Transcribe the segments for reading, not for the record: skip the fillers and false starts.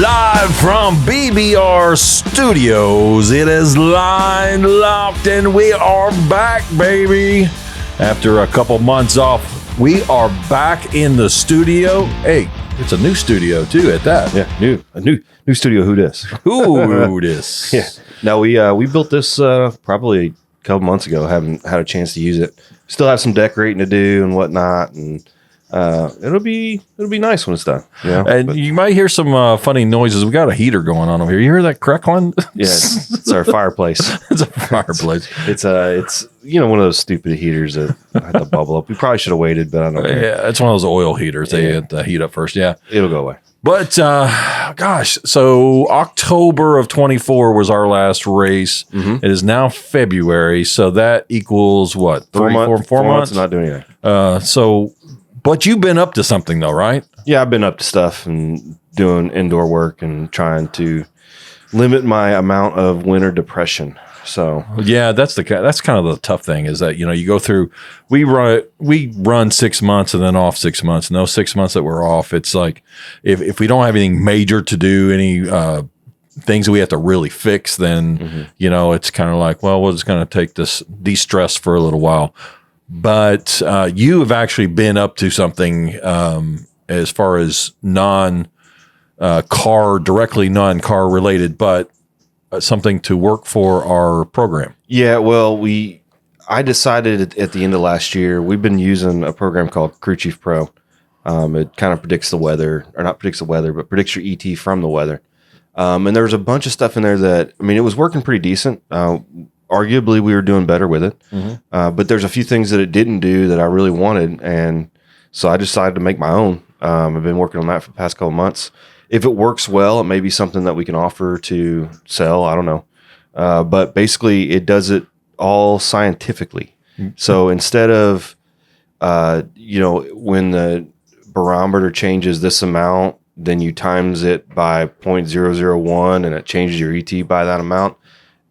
Live from BBR Studios, it is Line Locked, and we are back, baby. After a couple months off, we are back in the studio. Hey, it's a new studio too at that. Yeah, a new studio. Who dis? Who dis? Yeah. No, we built this probably a couple months ago. Haven't had a chance to use it. Still have some decorating to do and whatnot, and it'll be nice when it's done. And you might hear some funny noises. We got a heater going on over here. You hear that crackling? Yeah, it's our fireplace. It's a fireplace. It's one of those stupid heaters that had to bubble up. We probably should have waited, but I don't care. Yeah, it's one of those oil heaters. They had to heat up first. Yeah, it'll go away. But gosh, so October of 24 was our last race. Mm-hmm. It is now February, so that equals what? 4 months? Not doing anything. But you've been up to something though, right? Yeah, I've been up to stuff and doing indoor work and trying to limit my amount of winter depression. So yeah, that's kind of the tough thing is that, you go through, we run 6 months and then off 6 months. And those 6 months that we're off, it's like if we don't have anything major to do, any things that we have to really fix, then it's kind of like, well, we're just going to take this de-stress for a little while. But you have actually been up to something as far as directly non-car related, but something to work for our program. Yeah, well, I decided at the end of last year, we've been using a program called Crew Chief Pro. It kind of predicts the weather, or not predicts the weather, but predicts your ET from the weather. And there was a bunch of stuff in there that, it was working pretty decent. Arguably, we were doing better with it. Mm-hmm. But there's a few things that it didn't do that I really wanted. And so I decided to make my own. I've been working on that for the past couple of months. If it works well, it may be something that we can offer to sell. I don't know. But basically, it does it all scientifically. Mm-hmm. So instead of, when the barometer changes this amount, then you times it by 0.001 and it changes your ET by that amount.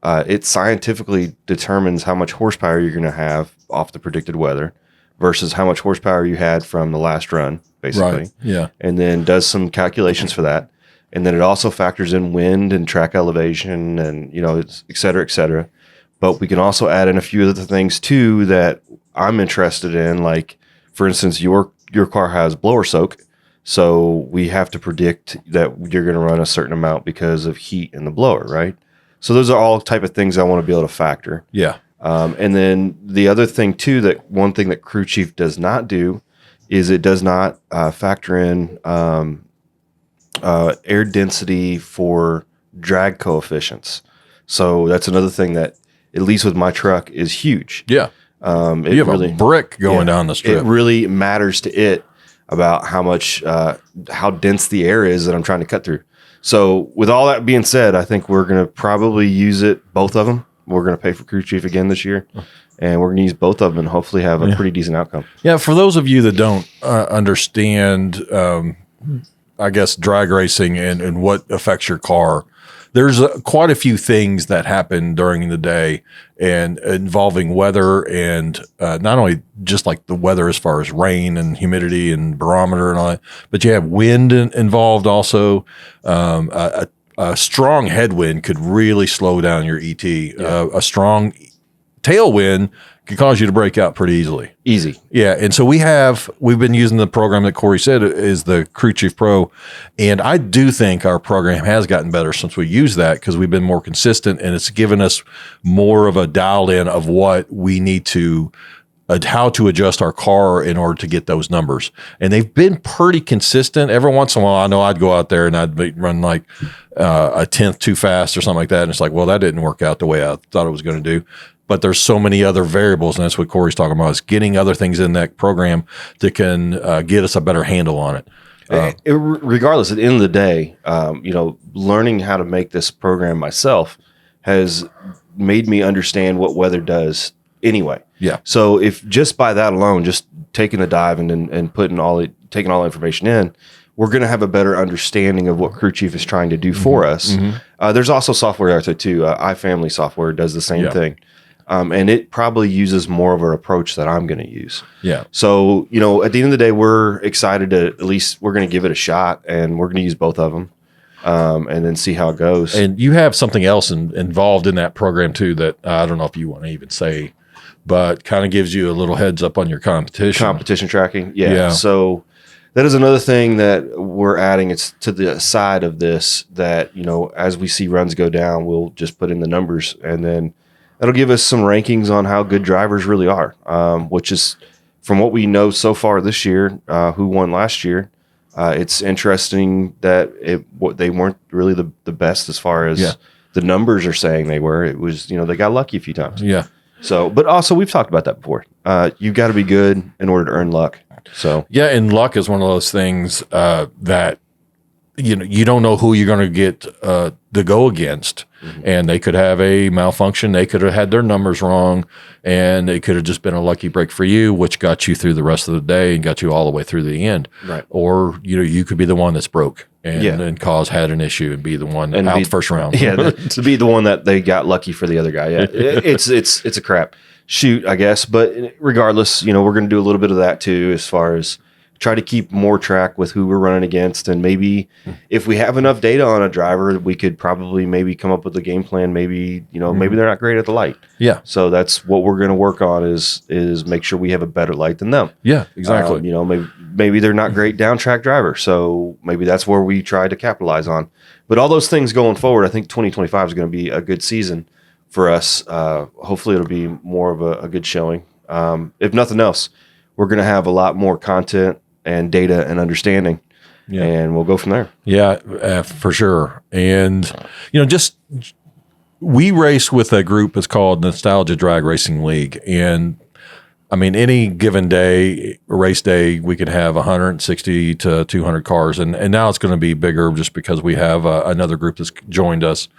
It scientifically determines how much horsepower you're going to have off the predicted weather versus how much horsepower you had from the last run, basically. Right. Yeah. And then does some calculations for that. And then it also factors in wind and track elevation and, et cetera, et cetera. But we can also add in a few other things too that I'm interested in. Like, for instance, your car has blower soak. So we have to predict that you're going to run a certain amount because of heat in the blower, right? So those are all type of things I want to be able to factor. Yeah. And then the other thing too, that one thing that Crew Chief does not do is it does not factor in air density for drag coefficients. So that's another thing that, at least with my truck, is huge. Yeah. You have a brick going down the strip. It really matters to it about how much, how dense the air is that I'm trying to cut through. So with all that being said, I think we're going to probably use both of them. We're going to pay for Crew Chief again this year, and we're going to use both of them and hopefully have a pretty decent outcome. Yeah, for those of you that don't understand, I guess, drag racing and what affects your car, there's quite a few things that happen during the day and involving weather and not only just like the weather as far as rain and humidity and barometer and all that, but you have wind involved also. A strong headwind could really slow down your ET. Yeah. A strong tailwind could cause you to break out pretty easily. Easy. Yeah. And so we've been using the program that Corey said is the Crew Chief Pro. And I do think our program has gotten better since we used that because we've been more consistent and it's given us more of a dialed in of what we need to, how to adjust our car in order to get those numbers. And they've been pretty consistent. Every once in a while, I know I'd go out there and I'd run like a tenth too fast or something like that. And it's like, well, that didn't work out the way I thought it was going to do. But there's so many other variables, and that's what Corey's talking about, is getting other things in that program that can get us a better handle on it. Regardless, at the end of the day, learning how to make this program myself has made me understand what weather does anyway. Yeah. So if just by that alone, just taking the dive and taking all the information in, we're going to have a better understanding of what Crew Chief is trying to do for us. Mm-hmm. There's also software out there too. iFamily software does the same thing. And it probably uses more of an approach that I'm going to use. Yeah. So, at the end of the day, we're excited to, at least we're going to give it a shot and we're going to use both of them. and then see how it goes. And you have something else involved in that program too that I don't know if you want to even say, but kind of gives you a little heads up on your Competition tracking. Yeah. Yeah. So that is another thing that we're adding. It's to the side of this that, you know, as we see runs go down, we'll just put in the numbers, and then that'll give us some rankings on how good drivers really are, which is from what we know so far this year, who won last year. It's interesting that they weren't really the best as far as the numbers are saying they were. It was, you know, they got lucky a few times. Yeah. So, but also we've talked about that before. You've got to be good in order to earn luck. So yeah, and luck is one of those things that you don't know who you're going to get to go against, and they could have a malfunction. They could have had their numbers wrong, and it could have just been a lucky break for you, which got you through the rest of the day and got you all the way through the end. Right. Or you could be the one that's broke and cause had an issue and be the one and out the first round. Yeah, to be the one that they got lucky for the other guy. Yeah, it's a crap shoot, I guess. But regardless, you know, we're going to do a little bit of that too, as far as try to keep more track with who we're running against, and maybe if we have enough data on a driver, we could probably maybe come up with a game plan. Maybe, you know, maybe they're not great at the light. Yeah. So that's what we're going to work on is make sure we have a better light than them. Yeah, exactly. You know, maybe they're not great down track driver, so maybe that's where we try to capitalize on. But all those things going forward, I think 2025 is going to be a good season for us. Hopefully, it'll be more of a good showing. If nothing else, we're going to have a lot more content and data and understanding, and we'll go from there. Yeah, for sure. And, you know, we race with a group. It's called Nostalgia Drag Racing League. And I mean, any given day, race day, we could have 160 to 200 cars. And now it's going to be bigger just because we have another group that's joined us.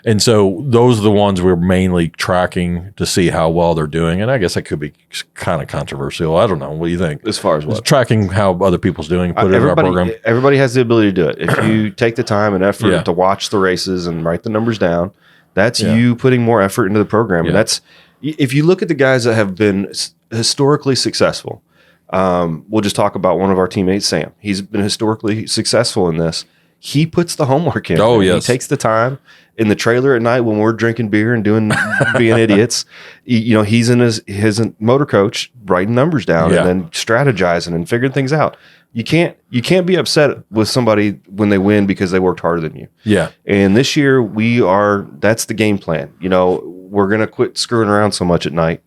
And so those are the ones we're mainly tracking to see how well they're doing. And I guess that could be kind of controversial. I don't know. What do you think? As far as what? Tracking how other people's doing, put it in our program. Everybody has the ability to do it. If you take the time and effort to watch the races and write the numbers down, that's you putting more effort into the program. And that's, if you look at the guys that have been historically successful, we'll just talk about one of our teammates, Sam. He's been historically successful in this. He puts the homework in. Oh, yes. He takes the time in the trailer at night when we're drinking beer and being idiots. You know, he's in his motor coach writing numbers down and then strategizing and figuring things out. You can't be upset with somebody when they win because they worked harder than you. Yeah. And this year that's the game plan. You know, we're going to quit screwing around so much at night.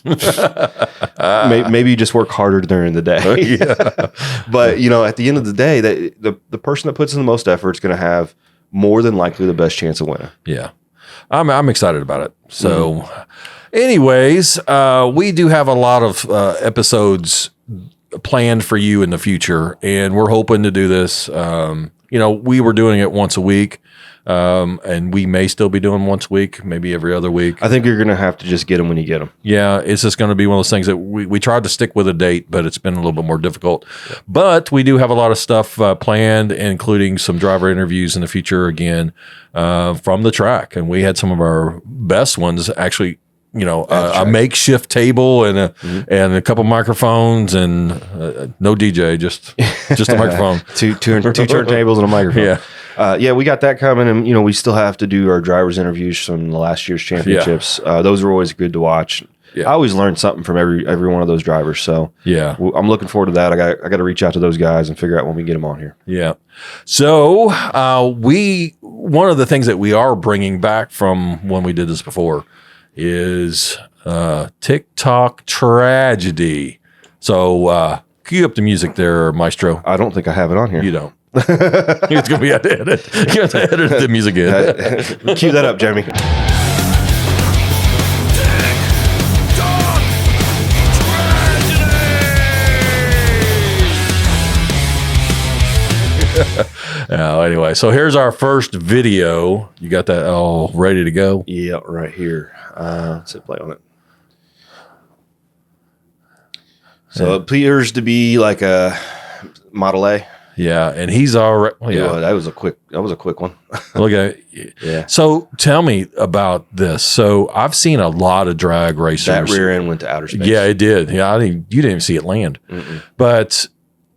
Maybe you just work harder during the day. But you know, at the end of the day, that the person that puts in the most effort is going to have more than likely the best chance of winning. Yeah, I'm excited about it. So, anyways, we do have a lot of episodes planned for you in the future, and we're hoping to do this. You know, we were doing it once a week. And we may still be doing once a week, maybe every other week. I think you're going to have to just get them when you get them. Yeah, it's just going to be one of those things that we tried to stick with a date, but it's been a little bit more difficult. Yeah. But we do have a lot of stuff planned, including some driver interviews in the future again from the track. And we had some of our best ones actually. You know, a makeshift table and a couple microphones and no DJ, just a microphone. two turntables and a microphone. Yeah, we got that coming, and you know, we still have to do our drivers interviews from the last year's championships. Those are always good to watch. Yeah. I always learn something from every one of those drivers. So yeah, I'm looking forward to that. I got to reach out to those guys and figure out when we get them on here. Yeah. So one of the things that we are bringing back from when we did this before is TikTok tragedy. So cue up the music there, Maestro. I don't think I have it on here. You don't. It's gonna be a edit. You have to edit the music in. Cue that up, Jeremy. Anyway, so here's our first video. You got that all ready to go? Yeah, right here. Let's hit play on it. So it appears to be like a Model A. Yeah, and he's already. Well, yeah, that was a quick one. Look at it. Yeah. So tell me about this. So I've seen a lot of drag racers. That rear end went to outer space. Yeah, it did. Yeah, you didn't even see it land. Mm-mm. But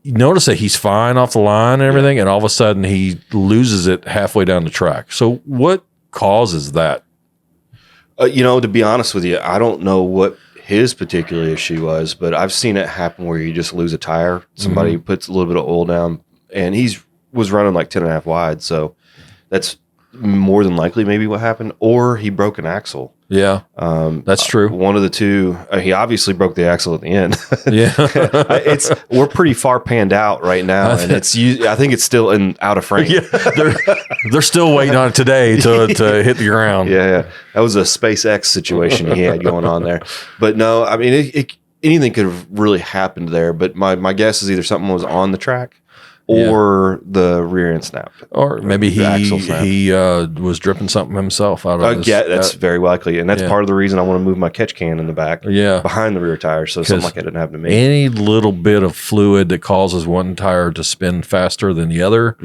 you notice that he's fine off the line and everything, and all of a sudden he loses it halfway down the track. So what causes that? To be honest with you, I don't know what his particular issue was, but I've seen it happen where you just lose a tire. Somebody puts a little bit of oil down, and was running like 10.5 wide. So that's more than likely maybe what happened, or he broke an axle. Yeah, that's true. One of the two. He obviously broke the axle at the end. Yeah, we're pretty far panned out right now, and I think it's still out of frame. Yeah, they're still waiting on it today to hit the ground. Yeah, that was a SpaceX situation he had going on there. But no, I mean, anything could have really happened there. But my guess is either something was on the track, or the rear end snapped, or maybe he was dripping something himself out of yeah, that's very likely, and that's part of the reason I want to move my catch can in the back, behind the rear tire, so something like that didn't happen to me. Any little bit of fluid that causes one tire to spin faster than the other,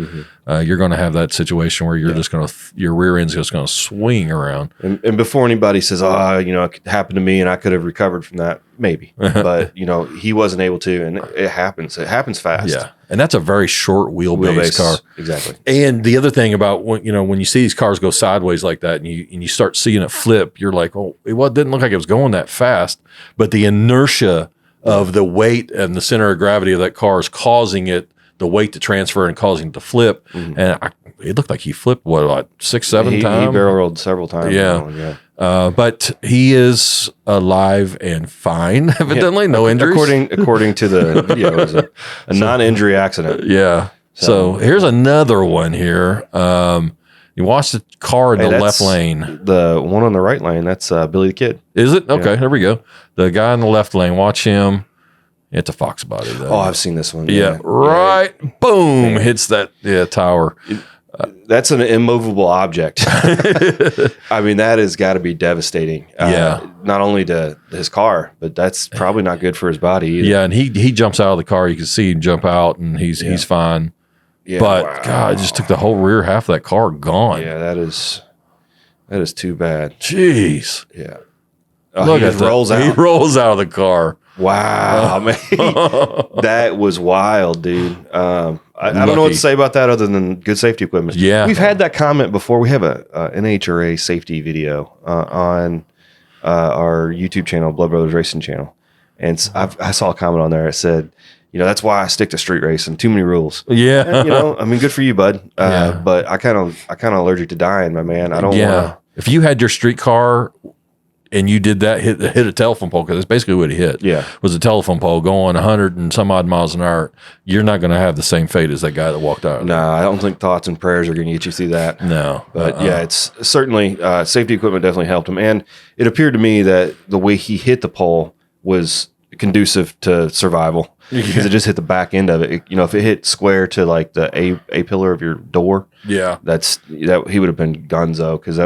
you're going to have that situation where you're just going to your rear end's just going to swing around. And before anybody says, it happened to me and I could have recovered from that, maybe, but he wasn't able to, and it happens. It happens fast. Yeah. And that's a very short wheelbase car. Exactly. And the other thing about when you see these cars go sideways like that and you start seeing it flip, you're like, oh, it didn't look like it was going that fast. But the inertia of the weight and the center of gravity of that car is causing the weight to transfer and causing it to flip. And it looked like he flipped, 6, 7 times? He barrel rolled several times. Yeah. But he is alive and fine, evidently. No injuries. According to the video, it was a non-injury accident. Yeah. So here's another one here. You watch the car in the left lane. The one on the right lane, that's Billy the Kid. Is it? Okay, there we go. The guy in the left lane, watch him. It's a Fox body, though. Oh, I've seen this one. Yeah, right. Yeah. Boom, hits that tower. That's an immovable object. I mean, that has got to be devastating. Not only to his car, but that's probably not good for his body either. Yeah, and he jumps out of the car. You can see him jump out, and he's fine. Yeah, but God, it just took the whole rear half of that car gone. Yeah, that is too bad. Jeez. Yeah. Look, he rolls out. He rolls out of the car. Wow, man. That was wild, dude. I don't know what to say about that other than good safety equipment. Yeah. We've had that comment before. We have a NHRA safety video on our YouTube channel, Blood Brothers Racing channel. And I saw a comment on there that said, that's why I stick to street racing. Too many rules. Yeah. And, I mean, good for you, bud. But I kind of allergic to dying, my man. I don't want to. If you had your street car and you did that, hit a telephone pole, because that's basically what he hit. Yeah. Was a telephone pole going 100 and some odd miles an hour. You're not going to have the same fate as that guy that walked out. No, I don't think thoughts and prayers are going to get you through that. No. But it's certainly safety equipment definitely helped him. And it appeared to me that the way he hit the pole was conducive to survival, because it just hit the back end of it. If it hit square to like the A pillar of your door, that he would have been gunzo, because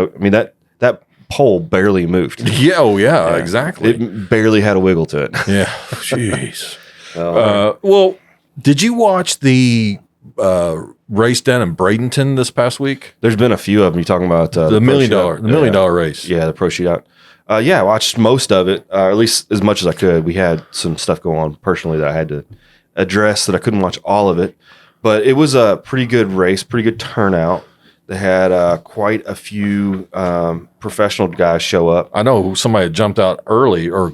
that pole barely moved. Yeah, exactly. It barely had a wiggle to it. Yeah. Jeez. Well, did you watch the race down in Bradenton this past week? There's been a few of them. You're talking about the $1 million race. Yeah, the pro shootout. I watched most of it, or at least as much as I could. We had some stuff going on personally that I had to address, that I couldn't watch all of it. But it was a pretty good race, pretty good turnout. They had quite a few professional guys show up. I know somebody had jumped out early, or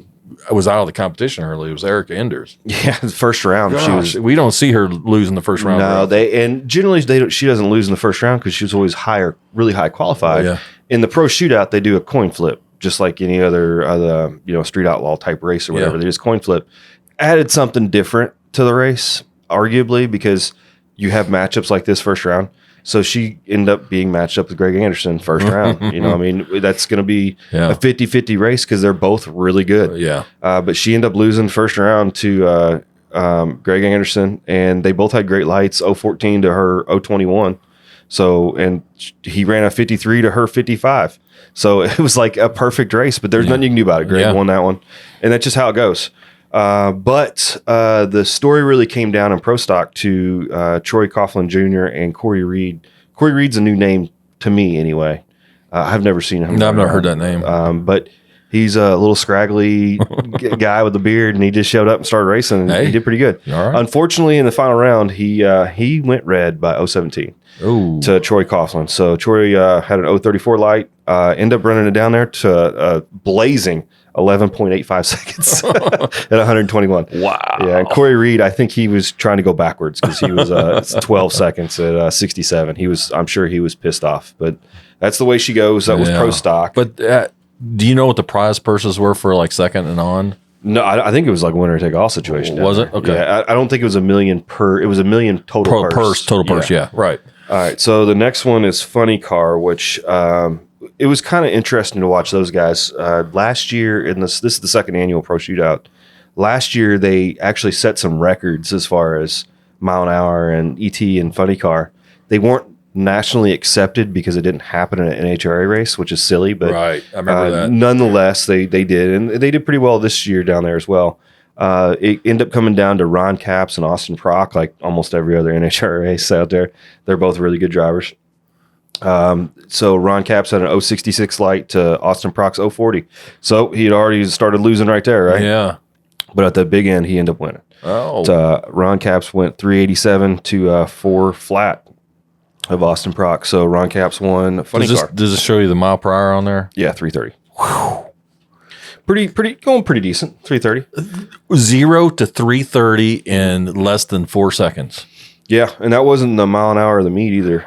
was out of the competition early. It was Erica Enders. Yeah, the first round. Gosh, we don't see her losing the first round. No, generally she doesn't lose in the first round, because she was always really high qualified. Yeah. In the pro shootout, they do a coin flip, just like any other street outlaw type race or whatever. They just coin flip. Added something different to the race, arguably, because you have matchups like this first round. So she ended up being matched up with Greg Anderson first round. That's going to be a 50-50 race, because they're both really good. But she ended up losing first round to Greg Anderson, and they both had great lights, 014 to her 021. So, and he ran a 53 to her 55. So it was like a perfect race, but there's nothing you can do about it. Greg won that one, and that's just how it goes. But the story really came down in pro stock to Troy Coughlin Jr. and Corey Reed. Corey Reed's a new name to me, anyway. I've never seen him. No, I've never heard that name. But He's a little scraggly guy with a beard, and he just showed up and started racing. And Hey. he did pretty good. All right. Unfortunately, in the final round, he went red by 017 to Troy Coughlin. So Troy had an 034 light, ended up running it down there to blazing 11.85 seconds at 121. Wow. Yeah, and Corey Reed, I think he was trying to go backwards because he was 12 seconds at 67. I'm sure he was pissed off, but that's the way she goes. That was pro stock. But do you know what the prize purses were for like second and on? No, I think it was like winner take all situation. Was it? Okay. Yeah, I don't think it was $1 million per. It was $1 million total purse. Total purse. Yeah. Right. All right. So the next one is Funny Car, which it was kind of interesting to watch those guys. Last year, this is the second annual Pro Shootout. Last year, they actually set some records as far as mile an hour and ET and Funny Car. They weren't nationally accepted because it didn't happen in an NHRA race, which is silly. But Right. I remember that. Nonetheless, they did, and they did pretty well this year down there as well. It ended up coming down to Ron Capps and Austin Prock, like almost every other NHRA race out there. They're both really good drivers. So Ron Capps had an 066 light to Austin Prock's 040. So he had already started losing right there, right? Yeah. But at the big end, he ended up winning. Oh. Ron Capps went 387 to 4 flat of Austin Prock. So Ron Capps won Funny Car. Does it show you the mile per hour on there? Yeah, 330. Pretty decent. 330. 0 to 330 in less than 4 seconds. Yeah, and that wasn't the mile an hour of the meet either.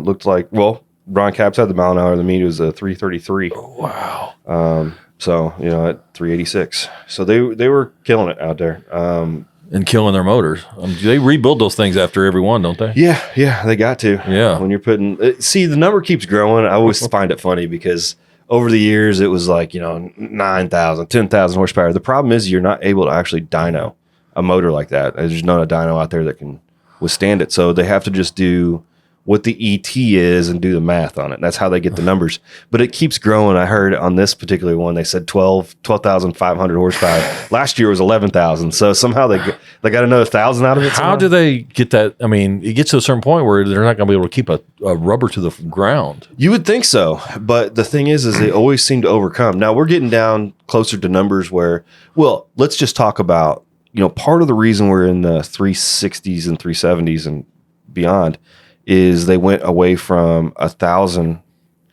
Looked like, well, Ron Capps had the mile an hour of the meet. It was a 333. Wow. So, at 386. So they were killing it out there. And killing their motors. They rebuild those things after every one, don't they? Yeah, they got to. Yeah. When you're putting, see, the number keeps growing. I always find it funny because over the years it was like, 9,000, 10,000 horsepower. The problem is you're not able to actually dyno a motor like that. There's not a dyno out there that can withstand it. So they have to just do what the ET is and do the math on it. That's how they get the numbers. But it keeps growing. I heard on this particular one, they said 12,500 horsepower. Last year was 11,000. So somehow they got another 1,000 out of it. How do they get that? I mean, it gets to a certain point where they're not going to be able to keep a rubber to the ground. You would think so. But the thing is they always seem to overcome. Now we're getting down closer to numbers where, well, let's just talk about, part of the reason we're in the 360s and 370s and beyond is they went away from 1,000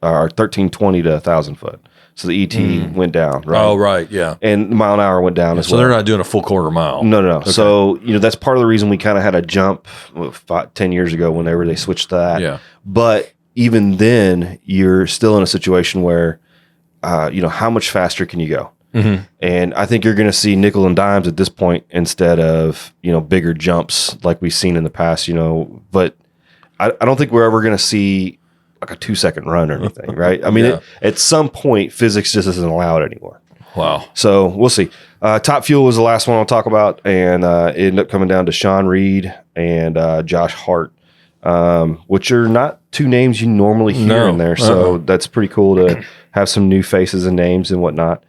or 1,320 to 1,000 foot. So the ET went down, right? Oh, right, yeah. And the mile an hour went down as well. So they're not doing a full quarter mile. No. Okay. So, that's part of the reason we kind of had a jump 10 years ago whenever they switched to that. Yeah. But even then, you're still in a situation where, how much faster can you go? Mm-hmm. And I think you're going to see nickel and dimes at this point instead of, bigger jumps like we've seen in the past, but I don't think we're ever going to see like a 2-second run or anything, right? I mean, at some point, physics just doesn't allow it anymore. Wow. So we'll see. Top Fuel was the last one I'll talk about, and it ended up coming down to Sean Reed and Josh Hart, which are not two names you normally hear in there. So that's pretty cool to have some new faces and names and whatnot.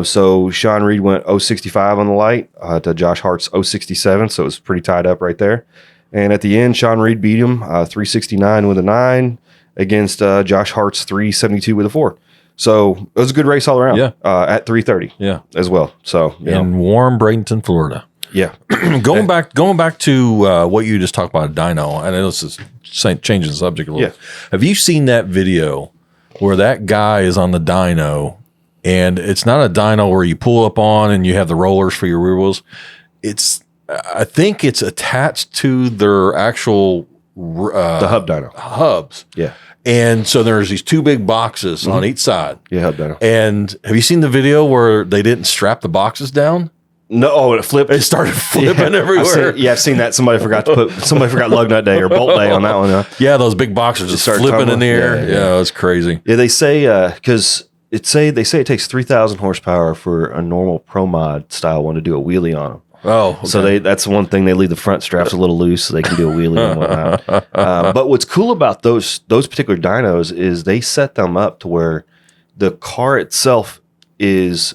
So Sean Reed went 065 on the light to Josh Hart's 067, so it was pretty tied up right there. And at the end, Sean Reed beat him 369 with a 9 against Josh Hart's 372 with a 4. So it was a good race all around. Yeah. At 330. As well. So in warm Bradenton, Florida. Yeah. going back to what you just talked about, dyno. I know this is changing the subject a little. Yeah. Have you seen that video where that guy is on the dyno, and it's not a dyno where you pull up on and you have the rollers for your rear wheels? I think it's attached to their actual the hub dyno hubs. Yeah. And so there's these two big boxes on each side. Yeah, hub dyno. And have you seen the video where they didn't strap the boxes down? No, it flipped. It started flipping everywhere. I've seen that. Somebody forgot lug nut day or bolt day on that one. Huh? Yeah, those big boxes just start flipping in the tumbling. air. Yeah, it was crazy. Yeah, they say because they say it takes 3,000 horsepower for a normal Pro Mod style one to do a wheelie on them. Oh, okay. So that's one thing. They leave the front straps a little loose so they can do a wheelie and whatnot. But what's cool about those particular dynos is they set them up to where the car itself is.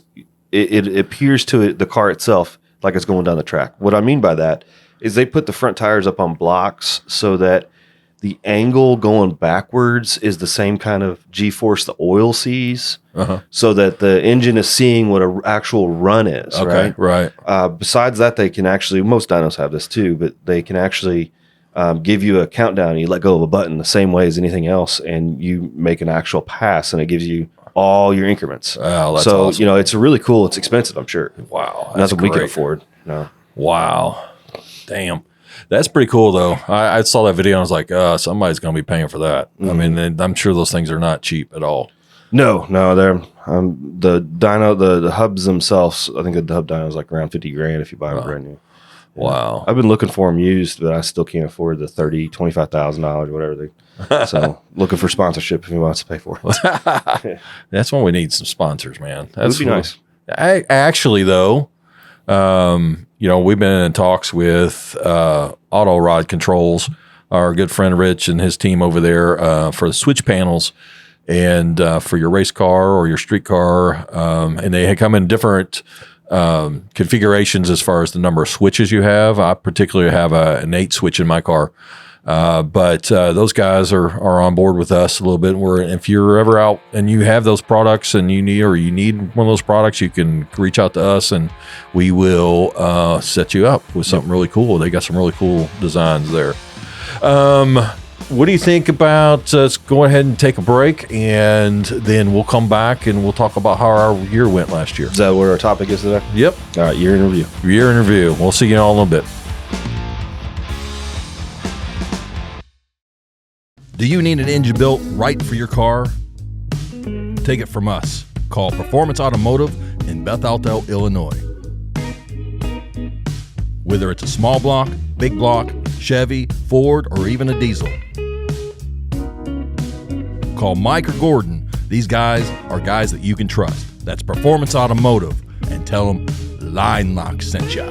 It appears to the car itself like it's going down the track. What I mean by that is they put the front tires up on blocks so that the angle going backwards is the same kind of G-force the oil sees, so that the engine is seeing what an actual run is. Okay, right. Besides that, they can actually, most dynos have this too, but they can actually give you a countdown. You let go of a button the same way as anything else, and you make an actual pass, and it gives you all your increments. Oh, that's awesome. You know, it's really cool. It's expensive, I'm sure. Wow, Nothing we can afford. No. Wow, damn. That's pretty cool, though. I saw that video and I was like, somebody's going to be paying for that. I mean, I'm sure those things are not cheap at all. No, they're the dyno, the hubs themselves. I think the hub dyno is like around $50,000 if you buy them brand new. Wow. I've been looking for them used, but I still can't afford the $25,000, whatever. So looking for sponsorship if he wants to pay for it. That's when we need some sponsors, man. That would be nice. Actually, though, you know, we've been in talks with Auto Rod Controls, our good friend Rich and his team over there for the switch panels and for your race car or your street car. And they come in different configurations as far as the number of switches you have. I particularly have an 8 switch in my car. But those guys are on board with us a little bit. If you're ever out and you have those products and you need one of those products, you can reach out to us and we will set you up with something really cool. They got some really cool designs there. What do you think about let's go ahead and take a break, and then we'll come back and we'll talk about how our year went last year. Is that what our topic is today? Yep. All right, year in review. Year in review. We'll see you in a little bit. Do you need an engine built right for your car? Take it from us. Call Performance Automotive in Bethalto, Illinois. Whether it's a small block, big block, Chevy, Ford, or even a diesel. Call Mike or Gordon. These guys are guys that you can trust. That's Performance Automotive, and tell them Line Lock sent ya.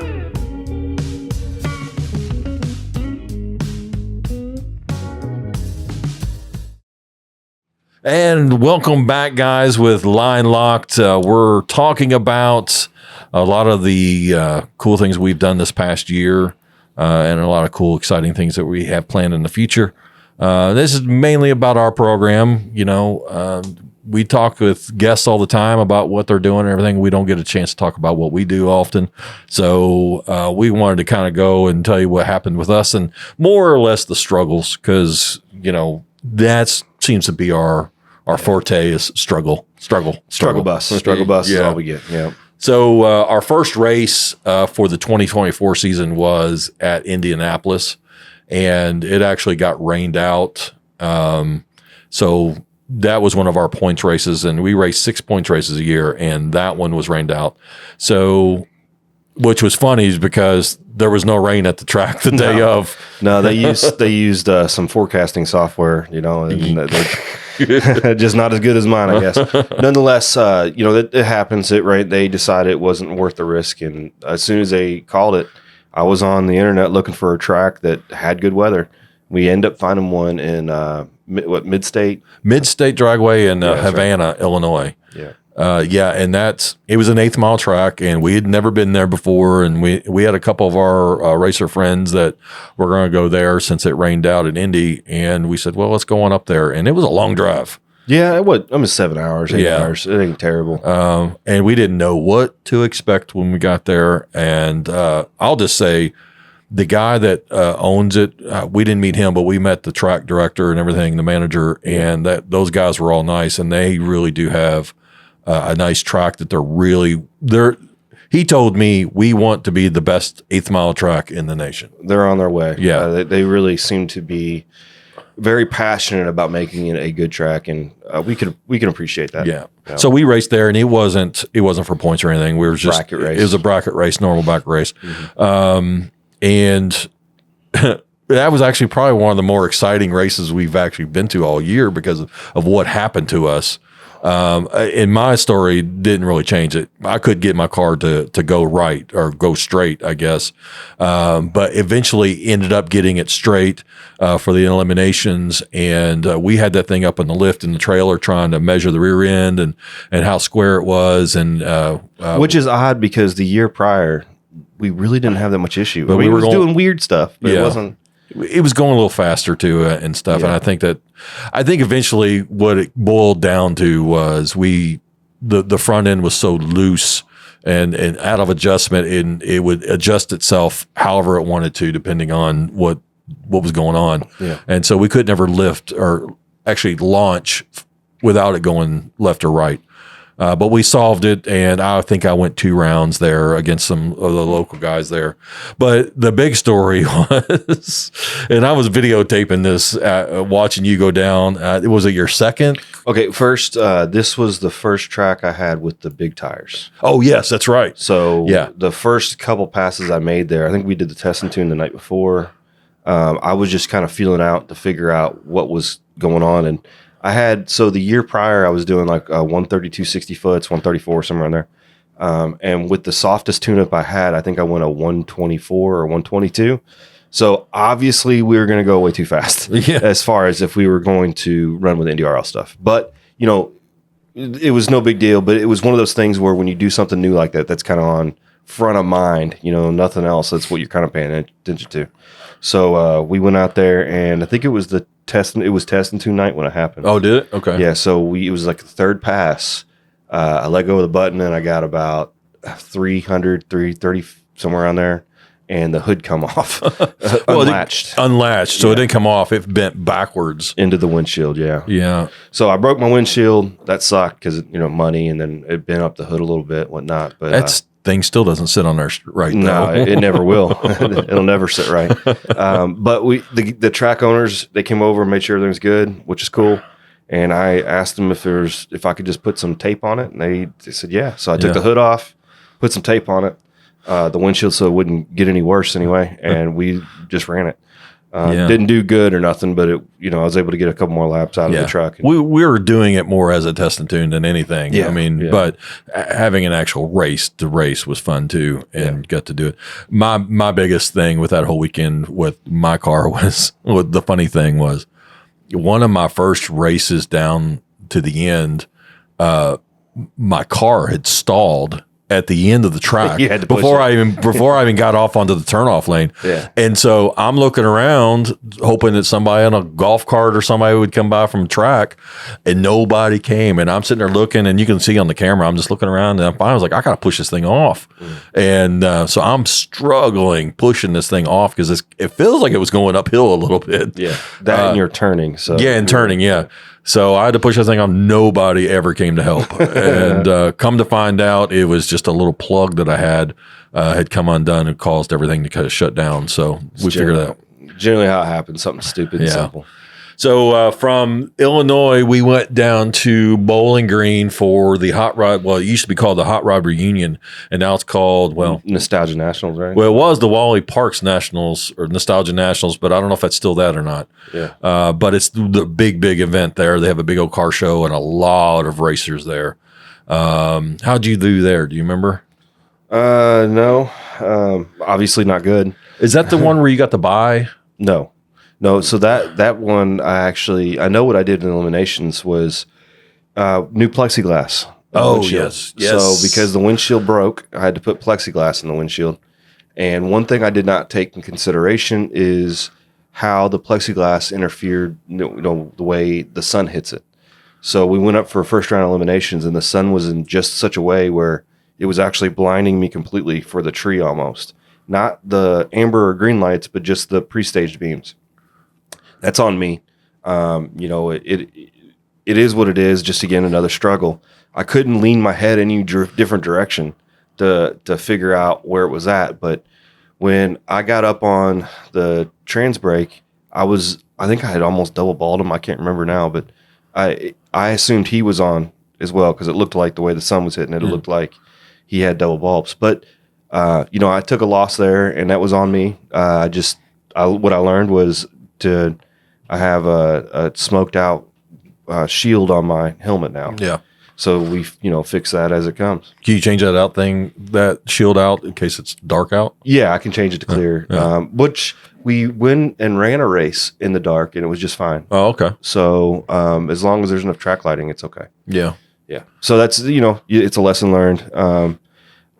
And welcome back, guys, with Line Locked. We're talking about a lot of the cool things we've done this past year and a lot of cool, exciting things that we have planned in the future. This is mainly about our program. You know, we talk with guests all the time about what they're doing and everything. We don't get a chance to talk about what we do often. So we wanted to kind of go and tell you what happened with us and more or less the struggles, because, you know, that seems to be our forte is struggle bus. Is all we get. Yeah. So our first race for the 2024 season was at Indianapolis, and it actually got rained out. So that was one of our points races, and we race 6 points races a year, and that one was rained out. So, which was funny is because there was no rain at the track the day of. No, they used some forecasting software, you know, and just not as good as mine, I guess. Nonetheless, you know, it happens. They decided it wasn't worth the risk, and as soon as they called it, I was on the internet looking for a track that had good weather. We ended up finding one in Midstate Dragway in Havana, right. Illinois. Yeah. And it was an 8th mile track, and we had never been there before. And we had a couple of our racer friends that were going to go there since it rained out in Indy. And we said, well, let's go on up there. And it was a long drive. Yeah, it was. 7 hours, 8 hours. It ain't terrible. And we didn't know what to expect when we got there. And I'll just say, the guy that owns it, we didn't meet him, but we met the track director and everything, the manager, and those guys were all nice, and they really do have a nice track that he told me we want to be the best 8th mile track in the nation. They're on their way. Yeah. They really seem to be very passionate about making it a good track, and we can appreciate that. Yeah. So we raced there, and it wasn't for points or anything. We were just bracket race. It was a bracket race, normal bracket race. Mm-hmm. And that was actually probably one of the more exciting races we've actually been to all year because of what happened to us. And my story didn't really change it. I could get my car to go right or go straight, I guess. But eventually ended up getting it straight for the eliminations. And we had that thing up in the lift in the trailer trying to measure the rear end and how square it was. And which is odd because the year prior, we really didn't have that much issue. But we were doing weird stuff, but it wasn't. it was going a little faster too and stuff. And I think eventually what it boiled down to was the front end was so loose and out of adjustment, and it would adjust itself however it wanted to, depending on what was going on. Yeah. And so we could never lift or actually launch without it going left or right. But we solved it, and I think I went 2 rounds there against some of the local guys there. But the big story was, and I was videotaping this, watching you go down. Was it your second? Okay, first, this was the first track I had with the big tires. Oh, yes, that's right. So the first couple passes I made there, I think we did the test and tune the night before. I was just kind of feeling out to figure out what was going on, and I had, so the year prior, I was doing like 132 60 foots, 134, somewhere in there. And with the softest tune-up I had, I think I went a 124 or 122. So obviously we were going to go way too fast as far as if we were going to run with NDRL stuff. But, it was no big deal. But it was one of those things where when you do something new like that, that's kind of on front of mind, nothing else. That's what you're kind of paying attention to. So we went out there, and I think it was test and tune night when it happened. Oh, did it? Okay. Yeah, so it was like the third pass. I let go of the button, and I got about 330, somewhere around there, and the hood come off. Unlatched. So it didn't come off. It bent backwards. Into the windshield, yeah. Yeah. So I broke my windshield. That sucked because, money, and then it bent up the hood a little bit, whatnot. But thing still doesn't sit on there right. No, it never will. It'll never sit right. But the track owners, they came over and made sure everything was good, which is cool. And I asked them if I could just put some tape on it, and they said yeah. So I took the hood off, put some tape on it, the windshield, so it wouldn't get any worse anyway, and we just ran it. Didn't do good or nothing, but I was able to get a couple more laps out of the truck. We were doing it more as a test and tune than anything. Yeah, but having an actual race to race was fun too, and got to do it. My biggest thing with that whole weekend with my car was, the funny thing was, one of my first races down to the end, my car had stalled at the end of the track before I even got off onto the turnoff lane. Yeah. And so I'm looking around hoping that somebody on a golf cart or somebody would come by from the track, and nobody came. And I'm sitting there looking, and you can see on the camera, I'm just looking around, and I was like, I got to push this thing off. And so I'm struggling pushing this thing off because it feels like it was going uphill a little bit. Yeah. That and you're turning. So yeah, and turning. Yeah. So I had to push that thing off. Nobody ever came to help. And come to find out, it was just a little plug that I had come undone and caused everything to kind of shut down. So we figured that out. Generally how it happens, something stupid and simple. So from Illinois, we went down to Bowling Green for the Hot Rod. Well, it used to be called the Hot Rod Reunion, and now it's called, Nostalgia Nationals, right? Well, it was the Wally Parks Nationals or Nostalgia Nationals, but I don't know if that's still that or not. Yeah. But it's the big event there. They have a big old car show and a lot of racers there. How'd you do there? Do you remember? No. Obviously not good. Is that the one where you got to buy? No, so that one I know what I did in eliminations was new plexiglass. Oh, yes. So because the windshield broke, I had to put plexiglass in the windshield. And one thing I did not take in consideration is how the plexiglass interfered, the way the sun hits it. So we went up for a first round of eliminations, and the sun was in just such a way where it was actually blinding me completely for the tree almost. Not the amber or green lights, but just the pre-staged beams. That's on me. It is what it is. Just again, another struggle. I couldn't lean my head any different direction to figure out where it was at. But when I got up on the trans brake, I think I had almost double balled him. I can't remember now, but I assumed he was on as well because it looked like the way the sun was hitting it. It looked like he had double bulbs. But I took a loss there, and that was on me. What I learned was I have a smoked out shield on my helmet now. Yeah. So we, fix that as it comes. Can you change that shield out in case it's dark out? Yeah, I can change it to clear. Which we went and ran a race in the dark, and it was just fine. Oh, okay. So as long as there's enough track lighting, it's okay. Yeah. Yeah. So that's, it's a lesson learned.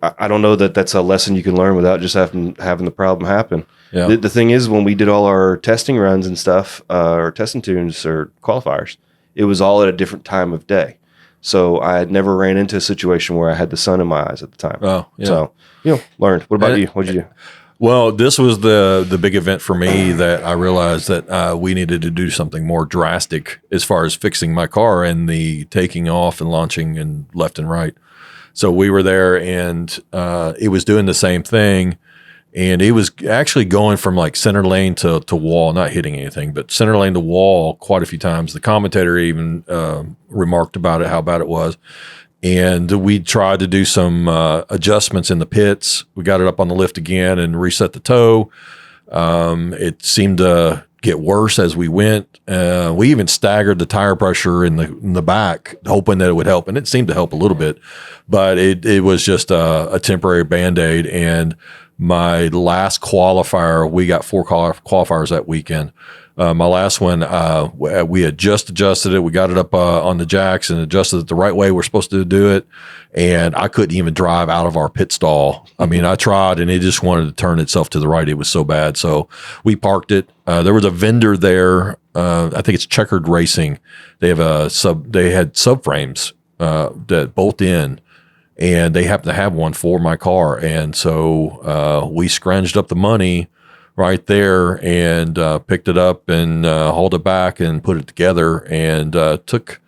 I don't know that that's a lesson you can learn without just having the problem happen. Yeah. The thing is, when we did all our testing runs and stuff, or testing tunes or qualifiers, it was all at a different time of day. So I had never ran into a situation where I had the sun in my eyes at the time. Oh, yeah. So, learned. What about you? What'd you do? Well, this was the big event for me that I realized that we needed to do something more drastic as far as fixing my car and the taking off and launching and left and right. So we were there, and it was doing the same thing. And it was actually going from like center lane to wall, not hitting anything, but center lane to wall quite a few times. The commentator even remarked about it, how bad it was. And we tried to do some adjustments in the pits. We got it up on the lift again and reset the toe. It seemed to get worse as we went. We even staggered the tire pressure in the back, hoping that it would help. And it seemed to help a little bit, but it was just a temporary Band-Aid. And my last qualifier, we got 4 qualifiers that weekend. My last one, we had just adjusted it. We got it up on the jacks and adjusted it the right way we're supposed to do it. And I couldn't even drive out of our pit stall. I mean, I tried, and it just wanted to turn itself to the right. It was so bad. So we parked it. There was a vendor there. I think it's Checkered Racing. They had subframes that bolt in. And they happened to have one for my car. And so we scrounged up the money right there and picked it up and hauled it back and put it together. And took,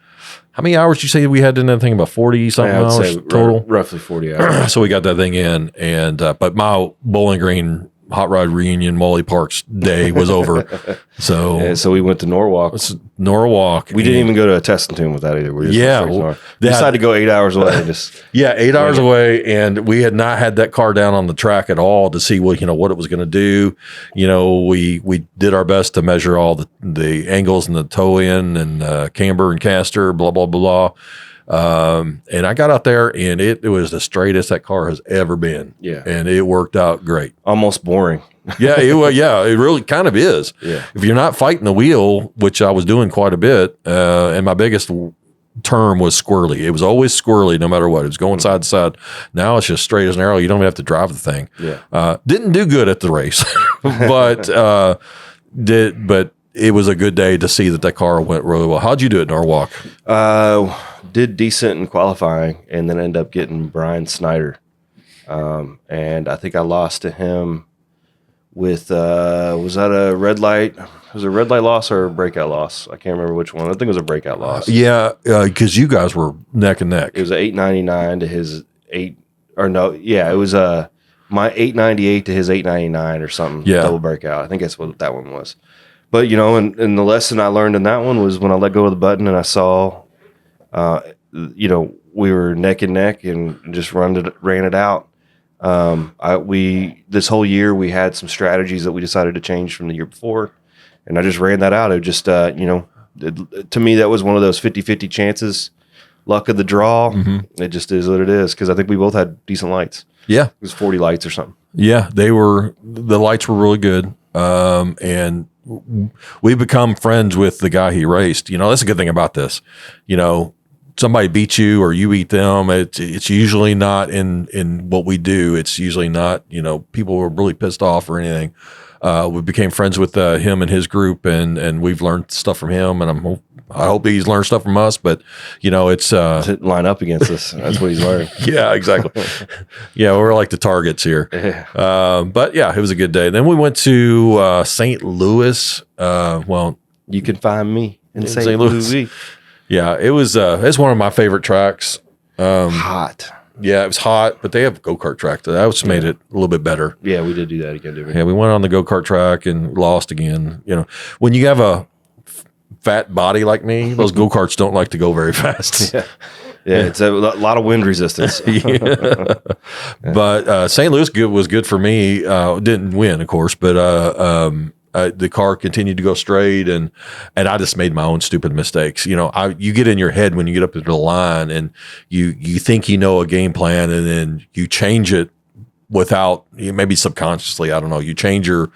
how many hours did you say we had in that thing? About 40-something hours total? Roughly 40 hours. So we got that thing in. And but my Bowling Green Hot Rod Reunion Wally Parks day was over. So so we went to Norwalk. Norwalk. We didn't even go to a testing tune with that either. We just decided to go 8 hours away and just 8 hours away, and we had not had that car down on the track at all to see what it was going to do. We did our best to measure all the angles and the toe in and camber and caster, blah blah blah. And I got out there, and it was the straightest that car has ever been. Yeah. And it worked out great. Almost boring. Yeah, it really kind of is. Yeah. If you're not fighting the wheel, which I was doing quite a bit, and my biggest term was squirrely. It was always squirrely no matter what. It was going side to side. Now it's just straight as an arrow. You don't even have to drive the thing. Yeah. Didn't do good at the race, but it was a good day to see that car went really well. How'd you do it in Norwalk? Did decent in qualifying, and then ended up getting Brian Snyder. And I think I lost to him with, was that a red light? Was it a red light loss or a breakout loss? I can't remember which one. I think it was a breakout loss. Yeah, because you guys were neck and neck. It was an 899 to his it was my 898 to his 899 or something. Yeah. Double breakout. I think that's what that one was. But, and the lesson I learned in that one was when I let go of the button and I saw, we were neck and neck and just ran it out. This whole year we had some strategies that we decided to change from the year before, and I just ran that out. It just, to me, that was one of those 50-50 chances, luck of the draw. Mm-hmm. It just is what it is, because I think we both had decent lights. Yeah. It was 40 lights or something. Yeah, the lights were really good. And we become friends with the guy he raced. That's a good thing about this. Somebody beats you or you beat them. It's usually not in what we do. It's usually not, people were really pissed off or anything. We became friends with him and his group, and we've learned stuff from him, and I hope he's learned stuff from us, but it's to line up against us. That's what he's learning. Yeah, exactly. Yeah, we're like the targets here. Yeah. But yeah, it was a good day. Then we went to St. Louis. You can find me in St. Louis. Yeah, it's one of my favorite tracks. Hot. Yeah, it was hot, but they have a go-kart track. That was made it a little bit better. Yeah, we did do that again, didn't we? Yeah, we went on the go-kart track and lost again. When you have a fat body like me, those go-karts don't like to go very fast. Yeah, it's a lot of wind resistance. Yeah. But St. Louis was good for me. Didn't win, of course, but the car continued to go straight, and I just made my own stupid mistakes. You get in your head when you get up to the line, and you think a game plan, and then you change it without, maybe subconsciously, I don't know. You change your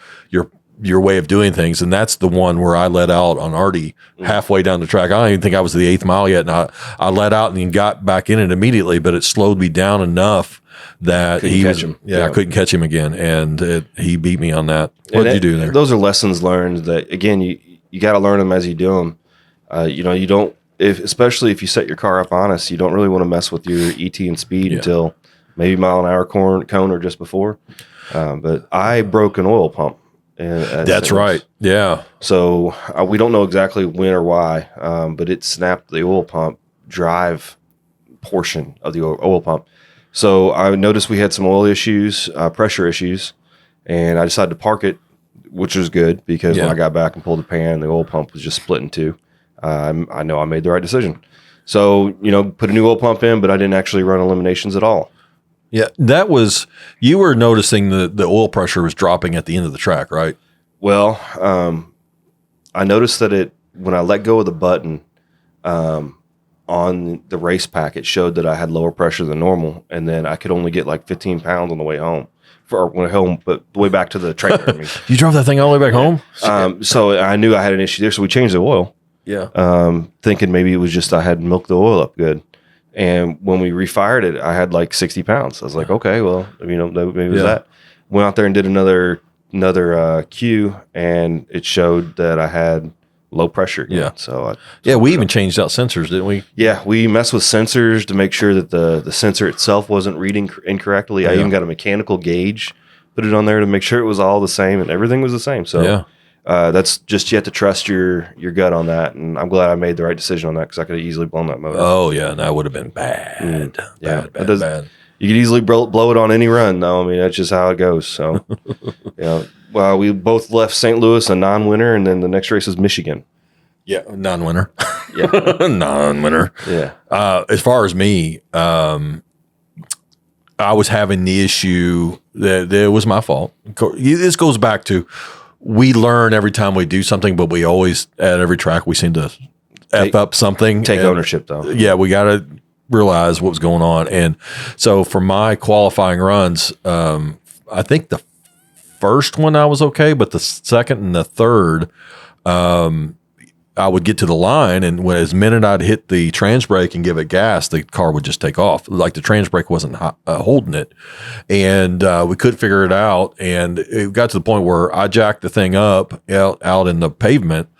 your way of doing things. And that's the one where I let out on Artie halfway down the track. I don't even think I was the 8th mile yet. And I let out and he got back in it immediately, but it slowed me down enough that I couldn't catch him again. And he beat me on that. What did you do there? Those are lessons learned that, again, you got to learn them as you do them. You don't, especially if you set your car up honest, you don't really want to mess with your ET and speed until maybe mile an hour cone or just before. But I broke an oil pump. That's right. Yeah. So we don't know exactly when or why, but it snapped the oil pump drive portion of the oil pump. So I noticed we had some oil issues, pressure issues, and I decided to park it, which was good because when I got back and pulled the pan, the oil pump was just split in two. I know I made the right decision. So, put a new oil pump in, but I didn't actually run eliminations at all. Yeah, you were noticing the oil pressure was dropping at the end of the track, right? Well, I noticed that when I let go of the button on the race pack, it showed that I had lower pressure than normal, and then I could only get like 15 pounds on the way home. But the way back to the trailer. You drove that thing all the way back home? So I knew I had an issue there, so we changed the oil. Yeah. Thinking maybe it was just I had milked the oil up good. And when we refired it, I had like 60 pounds. I was like, okay, well, maybe it was that. Went out there and did another Q, and it showed that I had low pressure again. Yeah. So we even changed out sensors, didn't we? Yeah, we messed with sensors to make sure that the sensor itself wasn't reading incorrectly. I even got a mechanical gauge, put it on there to make sure it was all the same, and everything was the same. So that's just, you have to trust your gut on that, and I'm glad I made the right decision on that because I could have easily blown that motor. Oh yeah, and that would have been bad. Bad. You could easily blow it on any run, though. I mean, that's just how it goes. So, well, we both left St. Louis a non-winner, and then the next race is Michigan. Yeah, non-winner. Yeah, non-winner. Yeah. As far as me, I was having the issue that it was my fault. This goes back to, we learn every time we do something, but we always, at every track, we seem to F up something. Take ownership, though. Yeah, we got to realize what was going on. And so for my qualifying runs, I think the first one I was okay, but the second and the third, I would get to the line, and as minute I'd hit the trans brake and give it gas, the car would just take off. Like the trans brake wasn't holding it, and we couldn't figure it out. And it got to the point where I jacked the thing up out in the pavement,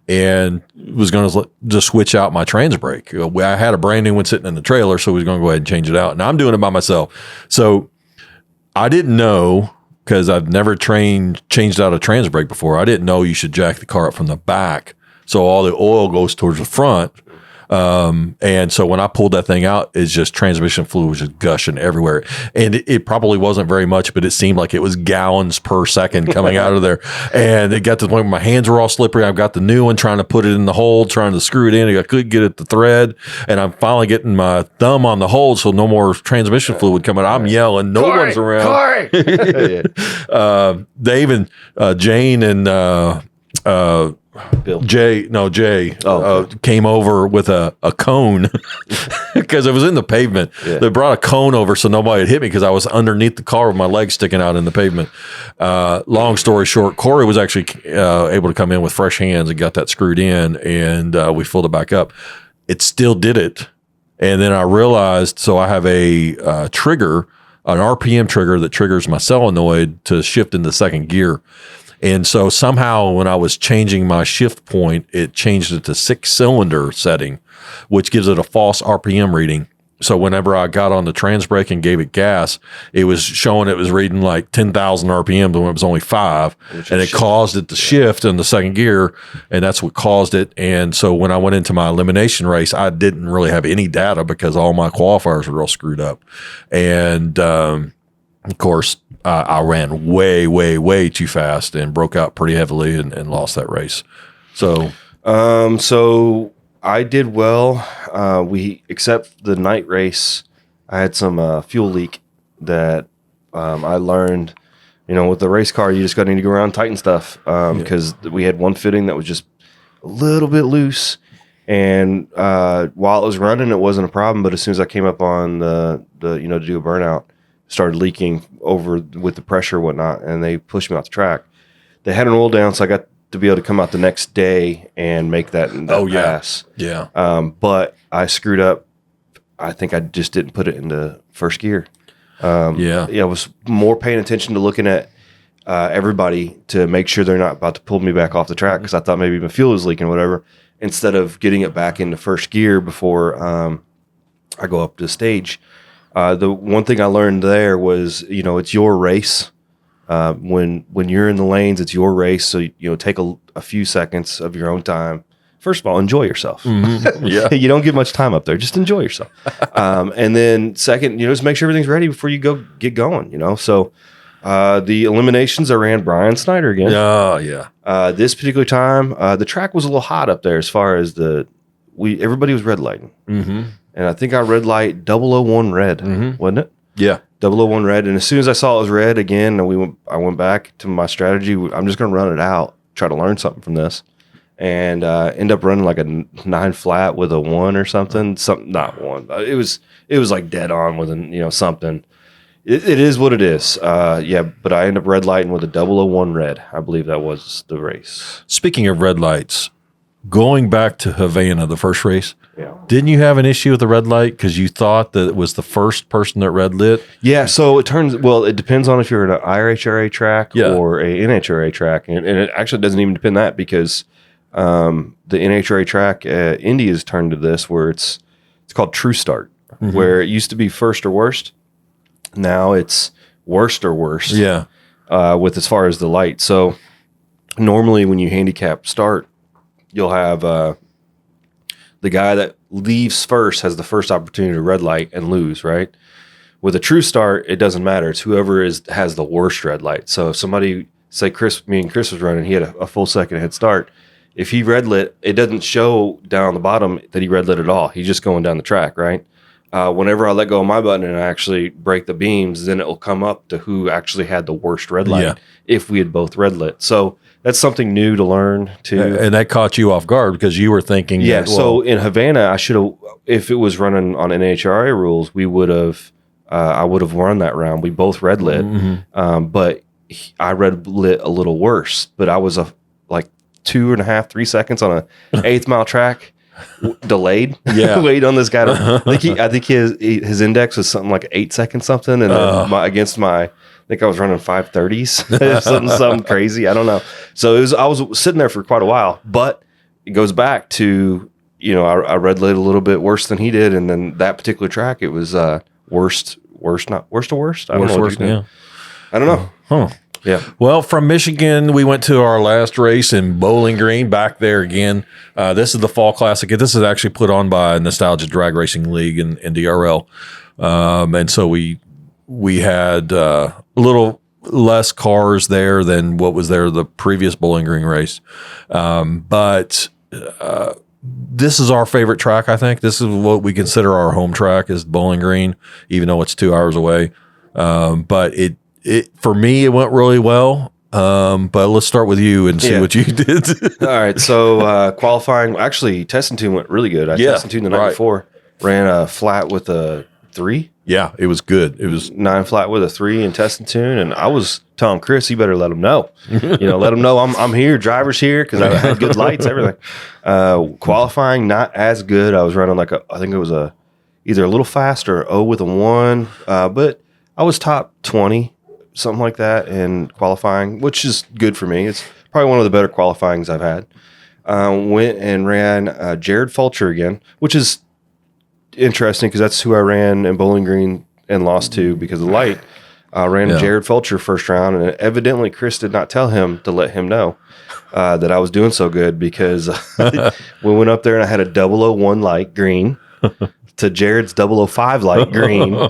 and was going to just switch out my trans brake. I had a brand new one sitting in the trailer, so we was going to go ahead and change it out. And I'm doing it by myself, so I didn't know, because I've never changed out a trans brake before. I didn't know you should jack the car up from the back, so all the oil goes towards the front. And so when I pulled that thing out, it's just transmission fluid was just gushing everywhere. And it probably wasn't very much, but it seemed like it was gallons per second coming out of there. And it got to the point where my hands were all slippery. I've got the new one, trying to put it in the hole, trying to screw it in. I couldn't get it the thread. And I'm finally getting my thumb on the hole so no more transmission fluid coming out. I'm yelling. No one's around. They even, Jane and, Bill. Jay came over with a cone because it was in the pavement. Yeah. They brought a cone over so nobody would hit me because I was underneath the car with my legs sticking out in the pavement. Long story short, Corey was actually able to come in with fresh hands and got that screwed in, and we filled it back up. It still did it. And then I realized, so I have a trigger, an RPM trigger that triggers my solenoid to shift into second gear. And so somehow when I was changing my shift point, it changed it to 6-cylinder setting, which gives it a false RPM reading. So whenever I got on the trans brake and gave it gas, it was showing it was reading like 10,000 RPM when it was only 5. And it caused it to shift in the second gear, and that's what caused it. And so when I went into my elimination race, I didn't really have any data because all my qualifiers were all screwed up. And of course, I ran way, way, way too fast and broke out pretty heavily and lost that race. So, I did well. Except the night race, I had some fuel leak that I learned. With the race car, you just got to go around and tighten stuff because we had one fitting that was just a little bit loose. And while it was running, it wasn't a problem. But as soon as I came up on the to do a burnout, started leaking over with the pressure and whatnot, and they pushed me off the track. they had an oil down, so I got to be able to come out the next day and make that pass. Yeah. But I screwed up. I think I just didn't put it into first gear. Yeah. I was more paying attention to looking at everybody to make sure they're not about to pull me back off the track because I thought maybe my fuel was leaking or whatever, instead of getting it back into first gear before I go up to the stage. The one thing I learned there was, it's your race. When you're in the lanes, it's your race. So, take a few seconds of your own time. First of all, enjoy yourself. Mm-hmm. Yeah. You don't get much time up there. Just enjoy yourself. And then second, just make sure everything's ready before you get going, So the eliminations, I ran Brian Snyder again. Oh, yeah. This particular time, the track was a little hot up there as far as everybody was red lighting. Mm-hmm. And I think I red light 001 red, wasn't it? Yeah. 001 red. And as soon as I saw it was red again, I went back to my strategy. I'm just going to run it out, try to learn something from this. And end up running like a 9 flat with a 1 or something. Not 1. It was like dead on with something. It is what it is. But I end up red lighting with a 001 red. I believe that was the race. Speaking of red lights, going back to Havana, the first race, didn't you have an issue with the red light because you thought that it was the first person that red lit? Yeah, so it depends on if you're in an IHRA track or a NHRA track. And it actually doesn't even depend on that because the NHRA track at Indy has turned to this where it's called True Start, where it used to be first or worst. Now it's worst or worst. Yeah. With as far as the light. So normally when you handicap start, you'll have the guy that leaves first has the first opportunity to red light and lose, right? With a true start, it doesn't matter. It's whoever has the worst red light. So if somebody, say me and Chris was running, he had a full second head start. If he red lit, it doesn't show down the bottom that he red lit at all. He's just going down the track, right? Whenever I let go of my button and I actually break the beams, then it will come up to who actually had the worst red light if we had both red lit. So that's something new to learn too. And that caught you off guard because you were thinking, so in Havana, I should have, if it was running on NHRA rules, I would have run that round. We both red lit, but I red lit a little worse. But I was like 2.5, 3 seconds on a 8th mile track. Delayed, wait on this guy. I think his index was something like 8 seconds something, and then I think I was running 5:30s, something crazy. I don't know. So I was sitting there for quite a while, but it goes back to I red lit a little bit worse than he did, and then that particular track it was worst to worst. I don't know. I don't know. Huh. Yeah. Well, from Michigan, we went to our last race in Bowling Green, back there again. This is the Fall Classic. This is actually put on by Nostalgia Drag Racing League and DRL. And so we had a little less cars there than what was there the previous Bowling Green race. But this is our favorite track, I think. This is what we consider our home track is Bowling Green, even though it's 2 hours away. But for me, it went really well. But let's start with you and see what you did. All right. So qualifying, actually, testing tune went really good. I tested tune the night before, ran a flat with a 3. Yeah, it was good. It was 9 flat with a 3 in testing tune, and I was telling Chris, you better let him know. Let him know I'm here, driver's here, because I had good lights, everything. Qualifying, not as good. I was running I think it was either a little fast or with a 1, but I was top 20. Something like that in qualifying, which is good for me. It's probably one of the better qualifyings I've had. Went and ran Jared Fulcher again, which is interesting because that's who I ran in Bowling Green and lost to because of the light. Ran Jared Fulcher first round, and evidently Chris did not tell him to let him know that I was doing so good because we went up there and I had a 001 light green to Jared's 005 light green.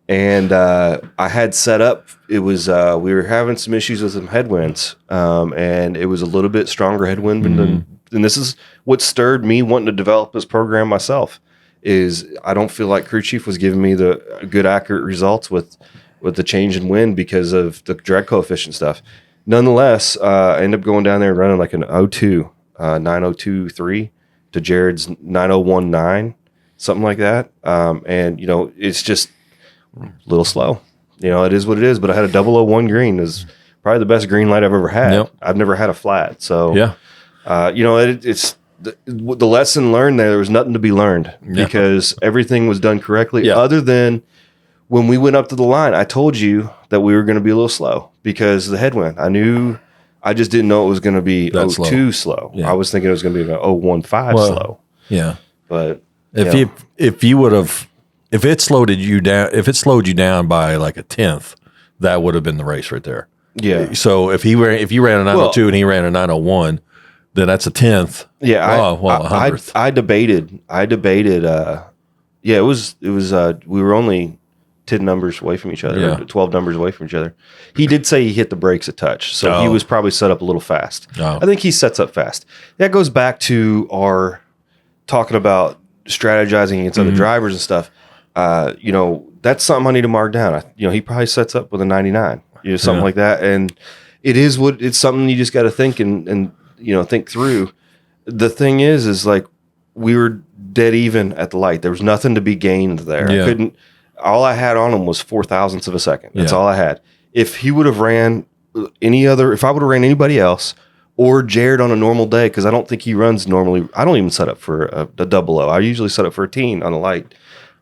And I had set up, it was, we were having some issues with some headwinds, and it was a little bit stronger headwind. And this is what stirred me wanting to develop this program myself, is I don't feel like Crew Chief was giving me the good, accurate results with the change in wind because of the drag coefficient stuff. Nonetheless, I ended up going down there and running like an 9023 to Jared's 9019, something like that. And, it's just a little slow. It is what it is, but I had a 001 green probably the best green light I've ever had. Yep. I've never had a flat. So, Yeah. you know, it's the lesson learned there was nothing to be learned because everything was done correctly other than when we went up to the line. I told you that we were going to be a little slow because of the headwind. I just didn't know it was going to be too slow. Yeah. I was thinking it was going to be about 0.15 slow. Yeah. But if you would have, if it slowed you down by like a tenth, that would have been the race right there. Yeah. So if you ran a 902 and he ran a 901, then that's a tenth. Yeah. a hundredth. I debated. It was. We were only 10 numbers away from each other, or 12 numbers away from each other. He did say he hit the brakes a touch, so he was probably set up a little fast. I think he sets up fast. That goes back to our talking about strategizing against other drivers and stuff. You know, that's something I need to mark down. He probably sets up with a 99, something like that. And it's something you just got to think and think through. The thing is like we were dead even at the light. There was nothing to be gained there. Yeah. All I had on him was 0.004 of a second. That's all I had. If he would have ran if I would have ran anybody else or Jared on a normal day, because I don't think he runs normally. I don't even set up for a 00. I usually set up for a teen on the light.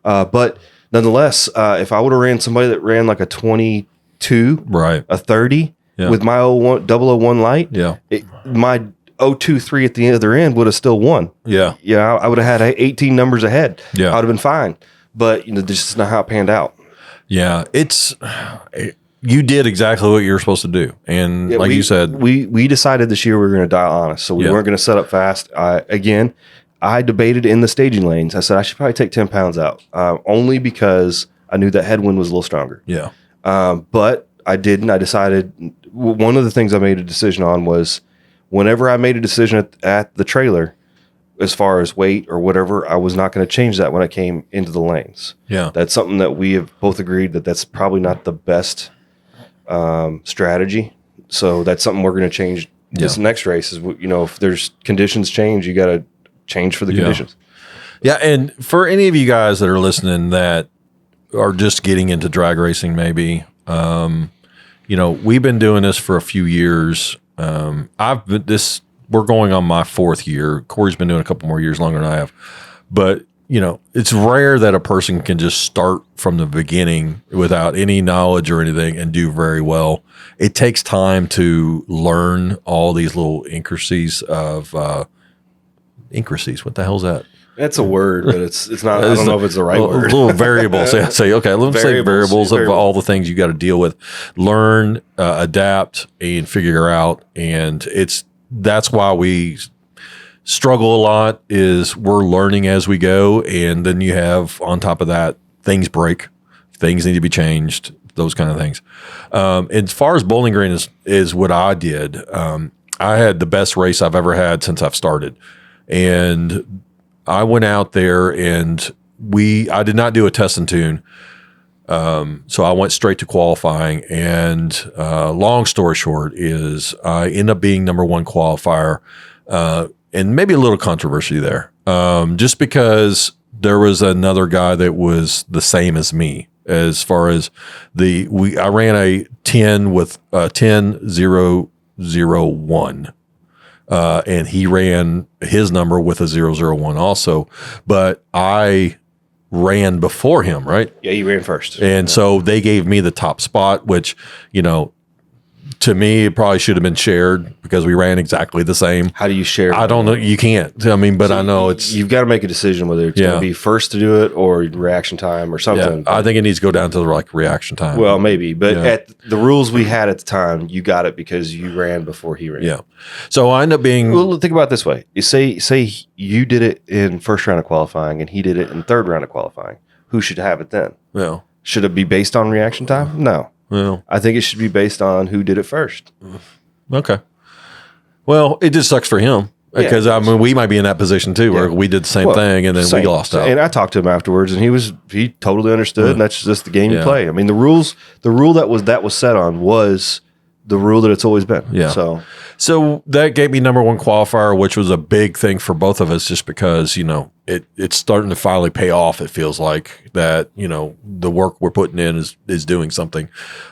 But nonetheless, if I would have ran somebody that ran like a 22, right, a 30 with my 001 light, my 023 at the other end would have still won. Yeah. Yeah. I would have had 18 numbers ahead. Yeah. I would have been fine. But this is not how it panned out. Yeah. You did exactly what you were supposed to do. And you said, we decided this year we were going to die honest. So we weren't going to set up fast. I debated in the staging lanes. I said, I should probably take 10 pounds out, only because I knew that headwind was a little stronger. Yeah. But I didn't. I decided one of the things I made a decision on was whenever I made a decision at the trailer, as far as weight or whatever, I was not going to change that when I came into the lanes. Yeah. That's something that we have both agreed that's probably not the best strategy. So that's something we're going to change this next race is, if there's conditions change, you got to change for the conditions. Yeah. And for any of you guys that are listening that are just getting into drag racing, maybe, we've been doing this for a few years. We're going on my 4th year. Corey's been doing a couple more years longer than I have. But, it's rare that a person can just start from the beginning without any knowledge or anything and do very well. It takes time to learn all these little intricacies of intricacies. What the hell's that? That's a word, but it's not. I don't know if it's the right word. Little variables. Say, okay, let me say variables of all the things you got to deal with. Learn, adapt, and figure out. And that's why we struggle a lot is we're learning as we go. And then you have on top of that, things break, things need to be changed, those kind of things. As far as Bowling Green is what I did. I had the best race I've ever had since I've started. And I went out there and I did not do a test and tune. So I went straight to qualifying, and long story short is I ended up being number 1 qualifier, and maybe a little controversy there, just because there was another guy that was the same as me as far as I ran a 10 with 10-0-0-1. And he ran his number with a 001 also, but I ran before him, right? Yeah, he ran first. And so they gave me the top spot, which, to me, it probably should have been shared because we ran exactly the same. How do you share? I don't know. You can't. But I know you've got to make a decision whether it's going to be first to do it or reaction time or something. Yeah, I think it needs to go down to reaction time. Well, maybe, but at the rules we had at the time, you got it because you ran before he ran. Yeah. So I end up being. Well, think about it this way: you say you did it in first round of qualifying and he did it in third round of qualifying. Who should have it then? Well, should it be based on reaction time? No. Well, I think it should be based on who did it first. Okay. Well, it just sucks for him because we might be in that position too, where we did the same thing and then we lost out. And I talked to him afterwards, and he totally understood, and that's just the game you play. I mean, the rule that was set on was the rule that it's always been. Yeah. So that gave me number 1 qualifier, which was a big thing for both of us, just because it's starting to finally pay off. It feels like that the work we're putting in is doing something.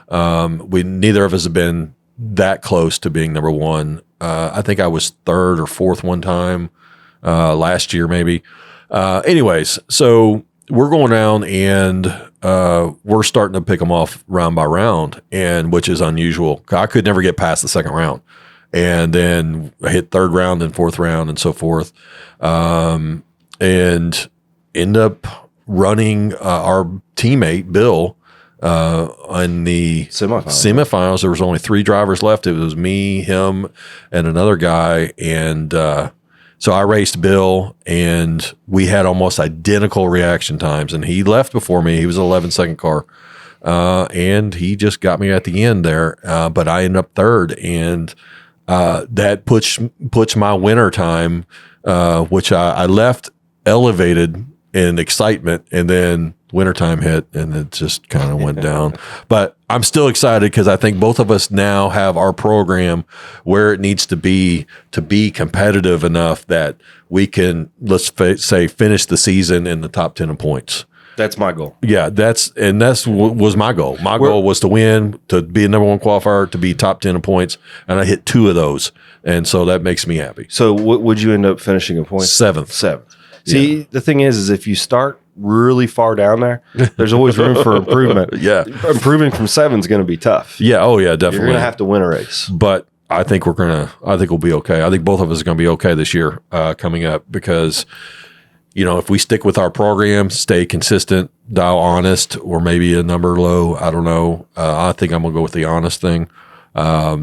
Neither of us have been that close to being number one. I think I was third or fourth one time last year, maybe. Anyways, so we're going down and we're starting to pick them off round by round, and which is unusual. I could never get past the second round, and then I hit third round and fourth round and so forth, and end up running our teammate Bill in the semifinals. There was only 3 drivers left. It was me, him, and another guy, and so I raced Bill, and we had almost identical reaction times, and he left before me. He was an 11-second car, and he just got me at the end there, but I ended up third, and that puts my winner time, which I left elevated in excitement, and then wintertime hit and it just kind of went down. But I'm still excited because I think both of us now have our program where it needs to be competitive enough that we can, let's say, finish the season in the top 10 in points. That's my goal. Yeah, that's was my goal. My goal was to win, to be a number one qualifier, to be top 10 in points, and I hit 2 of those, and so that makes me happy. So what would you end up finishing in points? 7th. See, the thing is if you start really far down there, there's always room for improvement. Yeah. Improving from 7 is going to be tough. Yeah. Oh, yeah, definitely. You're going to have to win a race. But I think we'll be okay. I think both of us are going to be okay this year coming up because, if we stick with our program, stay consistent, dial honest, or maybe a number low, I don't know. I think I'm going to go with the honest thing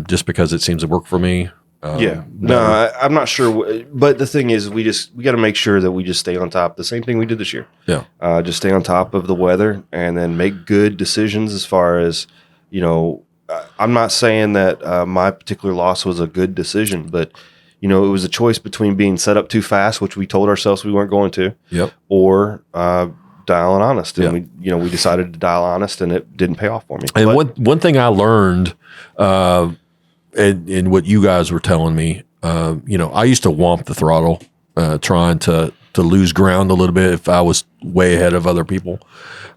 just because it seems to work for me. I'm not sure, but the thing is, we got to make sure that we just stay on top. The same thing we did this year. Yeah, just stay on top of the weather and then make good decisions as far as I'm not saying that my particular loss was a good decision, but it was a choice between being set up too fast, which we told ourselves we weren't going to, or dialing honest, and we decided to dial honest, and it didn't pay off for me. And one thing I learned. And what you guys were telling me, I used to womp the throttle, trying to lose ground a little bit if I was way ahead of other people.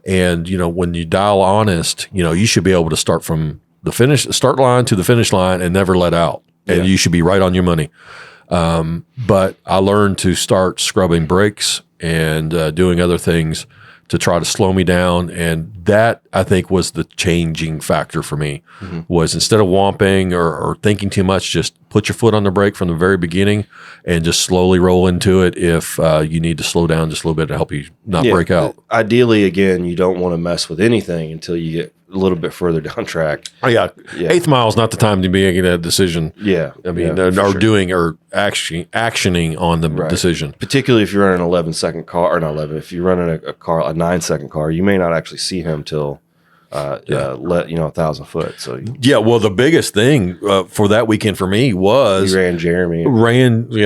And, when you dial honest, you should be able to start from the start line to the finish line and never let out. And you should be right on your money. But I learned to start scrubbing brakes and doing other things to try to slow me down. And that, I think, was the changing factor for me, was instead of womping or thinking too much, just put your foot on the brake from the very beginning and just slowly roll into it if you need to slow down just a little bit to help you not break out. Ideally, again, you don't want to mess with anything until you get a little bit further down track. Oh, yeah. 8th mile is not the time to be making a decision. Yeah. I mean, doing or actioning on the decision. Particularly if you're running an 11-second car, or not 11, if you're running a 9-second car, you may not actually see him till 1,000 foot. So well, the biggest thing for that weekend for me was you ran Jeremy.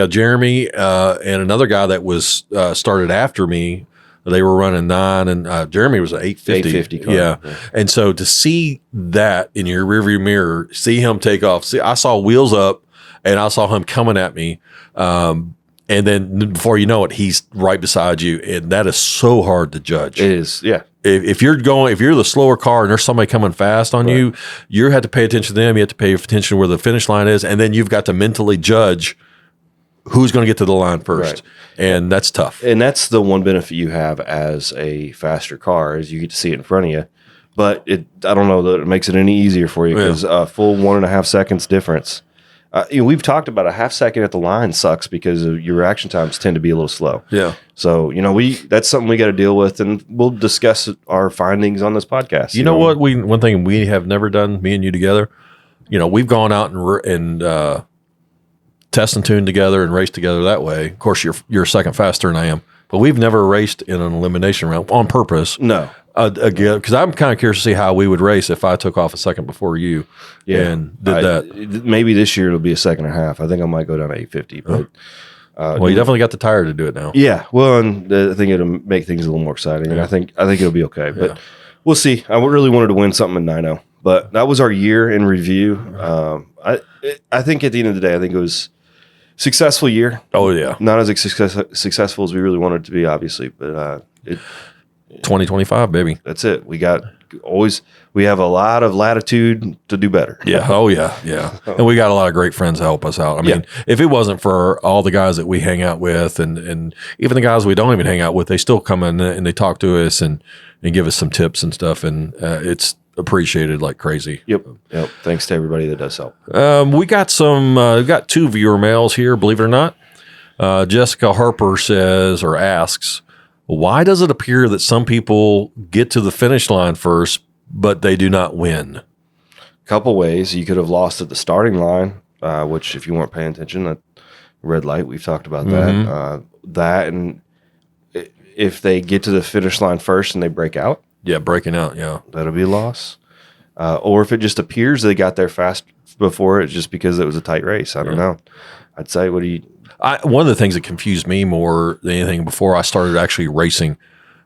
Jeremy and another guy that was started after me. They were running 9, and Jeremy was an 850 car. Yeah. And so to see that in your rearview mirror, see him take off. I saw wheels up, and I saw him coming at me. And then before you know it, he's right beside you, and that is so hard to judge. It is, yeah. If you're the slower car and there's somebody coming fast on you, you have to pay attention to them. You have to pay attention to where the finish line is, and then you've got to mentally judge who's going to get to the line first. And that's tough. And that's the one benefit you have as a faster car is you get to see it in front of you. But I don't know that it makes it any easier for you because a full 1.5 seconds difference. We've talked about a half second at the line sucks because your reaction times tend to be a little slow. Yeah. So, that's something we got to deal with, and we'll discuss our findings on this podcast. You know what? One thing we have never done, me and you together, we've gone out and test and tune together and race together that way. Of course, you're a second faster than I am, but we've never raced in an elimination round on purpose. No. Again, because I'm kind of curious to see how we would race if I took off a second before you and did that. Maybe this year it'll be a second and a half. I think I might go down to 850. But well, you definitely got the tire to do it now. Yeah. Well, and I think it'll make things a little more exciting, and I think it'll be okay. But we'll see. I really wanted to win something in 9.0, but that was our year in review. I think at the end of the day, I think it was successful year. Oh yeah, not as successful as we really wanted it to be, obviously, but 2025, baby. That's it. We got always, we have a lot of latitude to do better. Yeah. Oh, yeah. Yeah. And we got a lot of great friends to help us out. I mean, if it wasn't for all the guys that we hang out with and even the guys we don't even hang out with, they still come in and they talk to us and give us some tips and stuff. And it's appreciated like crazy. Yep. Thanks to everybody that does help. We got we got 2 viewer mails here, believe it or not. Jessica Harper says or asks, why does it appear that some people get to the finish line first, but they do not win? Couple ways. You could have lost at the starting line, which if you weren't paying attention, that red light, we've talked about that. That, and if they get to the finish line first and they break out. Yeah, breaking out, yeah. That'll be a loss. Or if it just appears they got there fast before, it's just because it was a tight race. I don't know. I'd say, what do you... one of the things that confused me more than anything before I started actually racing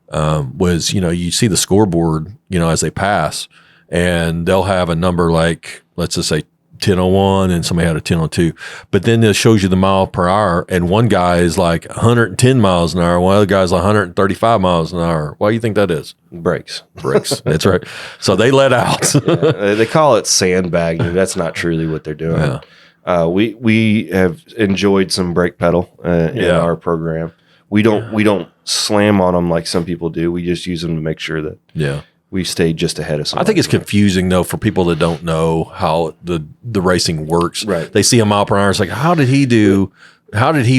was, you see the scoreboard, as they pass, and they'll have a number like, let's just say 10:01 and somebody had a 10:02, but then it shows you the mile per hour, and one guy is like 110 miles an hour, one other guy's 135 miles an hour. Why do you think that is? Brakes. That's right. So they let out. They call it sandbagging. That's not truly what they're doing. Yeah. We have enjoyed some brake pedal in our program. We don't slam on them like some people do. We just use them to make sure that we stay just ahead of somebody. I think it's confusing though for people that don't know how the racing works. Right. They see a mile per hour. It's like, how did he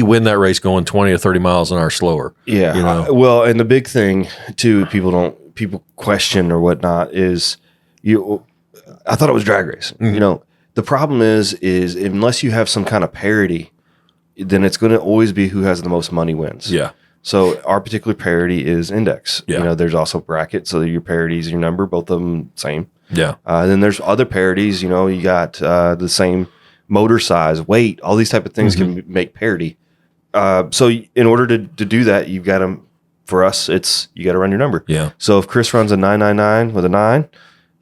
win that race going 20 or 30 miles an hour slower? Yeah. Well, and the big thing too, people question or whatnot is I thought it was drag race. Mm-hmm. The problem is unless you have some kind of parity, then it's going to always be who has the most money wins. Yeah. So our particular parity is index. Yeah. There's also bracket. So your parity is your number, both of them same. Yeah. Then there's other parities. You got the same motor size, weight, all these type of things can make parity. So in order to do that, you've got to, for us, you got to run your number. Yeah. So if Chris runs a 999 with a 9,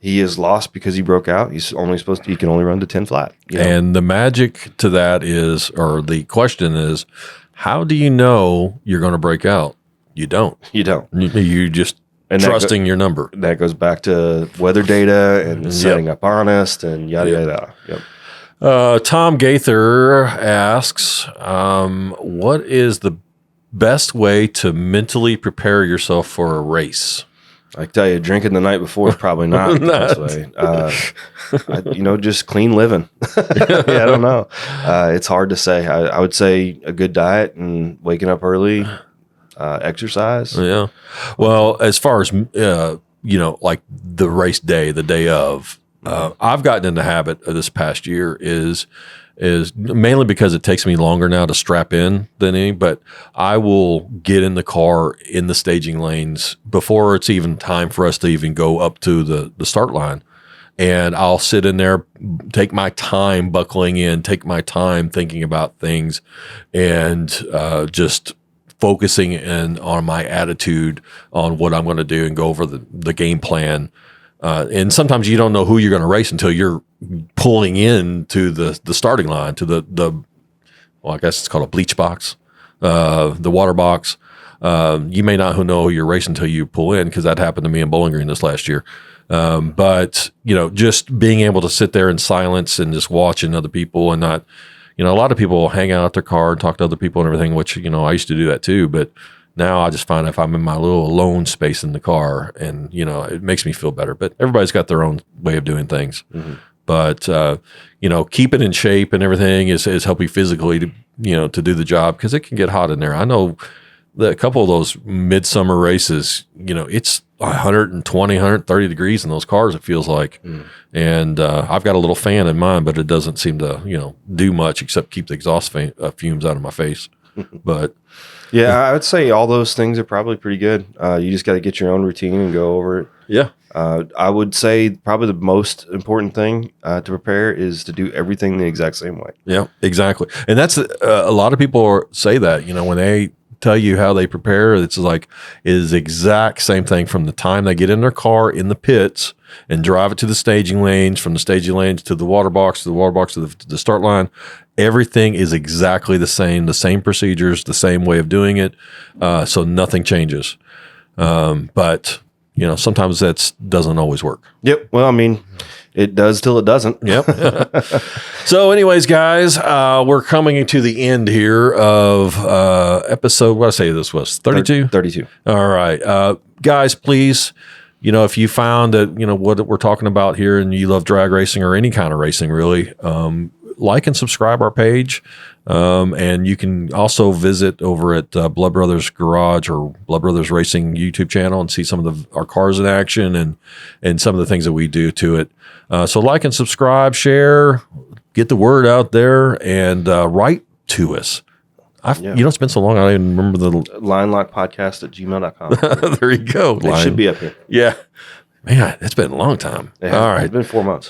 he is lost because he broke out. He can only run to 10 flat. And the magic to that is, or the question is, how do you know you're going to break out? You don't. You just trusting your number. That goes back to weather data and setting up honest and yada, yada. Yep. Tom Gaither asks, what is the best way to mentally prepare yourself for a race? I tell you, drinking the night before is probably not the best way. Just clean living. I don't know. It's hard to say. I would say a good diet and waking up early, exercise. Yeah. Well, as far as, like the race day, the day of, I've gotten in the habit of this past year is mainly because it takes me longer now to strap in than any, but I will get in the car in the staging lanes before it's even time for us to even go up to the start line. And I'll sit in there, take my time buckling in, take my time thinking about things, and just focusing in on my attitude on what I'm going to do and go over the game plan. And sometimes you don't know who you're going to race until you're pulling into the starting line to I guess it's called a bleach box, the water box. You may not know who you're racing until you pull in, because that happened to me in Bowling Green this last year. But just being able to sit there in silence and just watching other people and not, a lot of people hang out at their car and talk to other people and everything, which, I used to do that too. But now I just find if I'm in my little alone space in the car and, it makes me feel better. But everybody's got their own way of doing things. Mm-hmm. But, keeping in shape and everything is helping physically to do the job, because it can get hot in there. I know a couple of those midsummer races, it's 120, 130 degrees in those cars, it feels like. Mm. And I've got a little fan in mine, but it doesn't seem to, do much except keep the exhaust fumes out of my face. But yeah, I would say all those things are probably pretty good. You just got to get your own routine and go over it. Yeah. I would say probably the most important thing to prepare is to do everything the exact same way. Yeah, exactly. And that's a lot of people say that, when they tell you how they prepare, it's like it is exact same thing from the time they get in their car in the pits and drive it to the staging lanes, from the staging lanes to the water box, to the start line. Everything is exactly the same procedures, the same way of doing it. So nothing changes. But sometimes that doesn't always work. Yep. Well, I mean, it does till it doesn't. Yep. So anyways, guys, we're coming to the end here of episode, what did I say this was? 32? 32. All right. Guys, please, if you found that, what we're talking about here and you love drag racing or any kind of racing, really, like and subscribe our page. And you can also visit over at Blood Brothers Garage or Blood Brothers Racing YouTube channel and see some of our cars in action and some of the things that we do to it. So like and subscribe, share, get the word out there, and write to us. It's been so long, I don't even remember the linelockpodcast@gmail.com. There you go. It should be up here. Yeah. Man, it's been a long time. All right. It's been 4 months.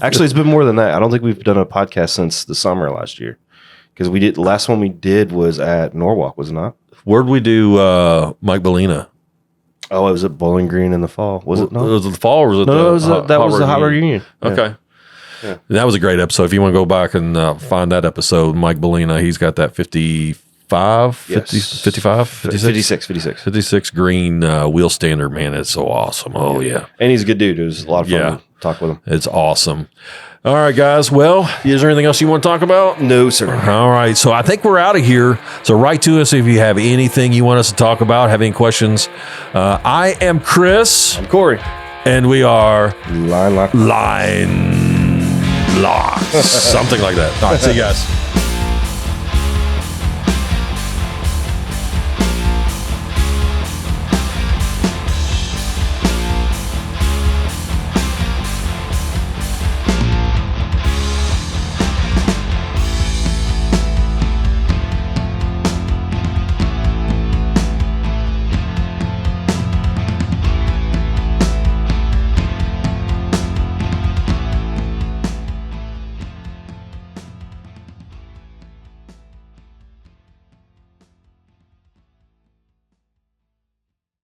Actually, it's been more than that. I don't think we've done a podcast since the summer last year, because the last one we did was at Norwalk, was it not? Where'd we do Mike Bellina? Oh, it was at Bowling Green in the fall. Was it not? Was it the fall or was it No, that was the Hot Reunion. Okay. Yeah. That was a great episode. If you want to go back and find that episode, Mike Bellina, he's got that 55, 55, 56 green wheel standard. Man, it's so awesome. Oh, yeah. And he's a good dude. It was a lot of fun to talk with him. It's awesome. All right, guys. Well, is there anything else you want to talk about? No, sir. All right. So I think we're out of here. So write to us if you have anything you want us to talk about, have any questions. I am Chris. I'm Corey. And we are Line Lock. Something like that. All right. See you guys.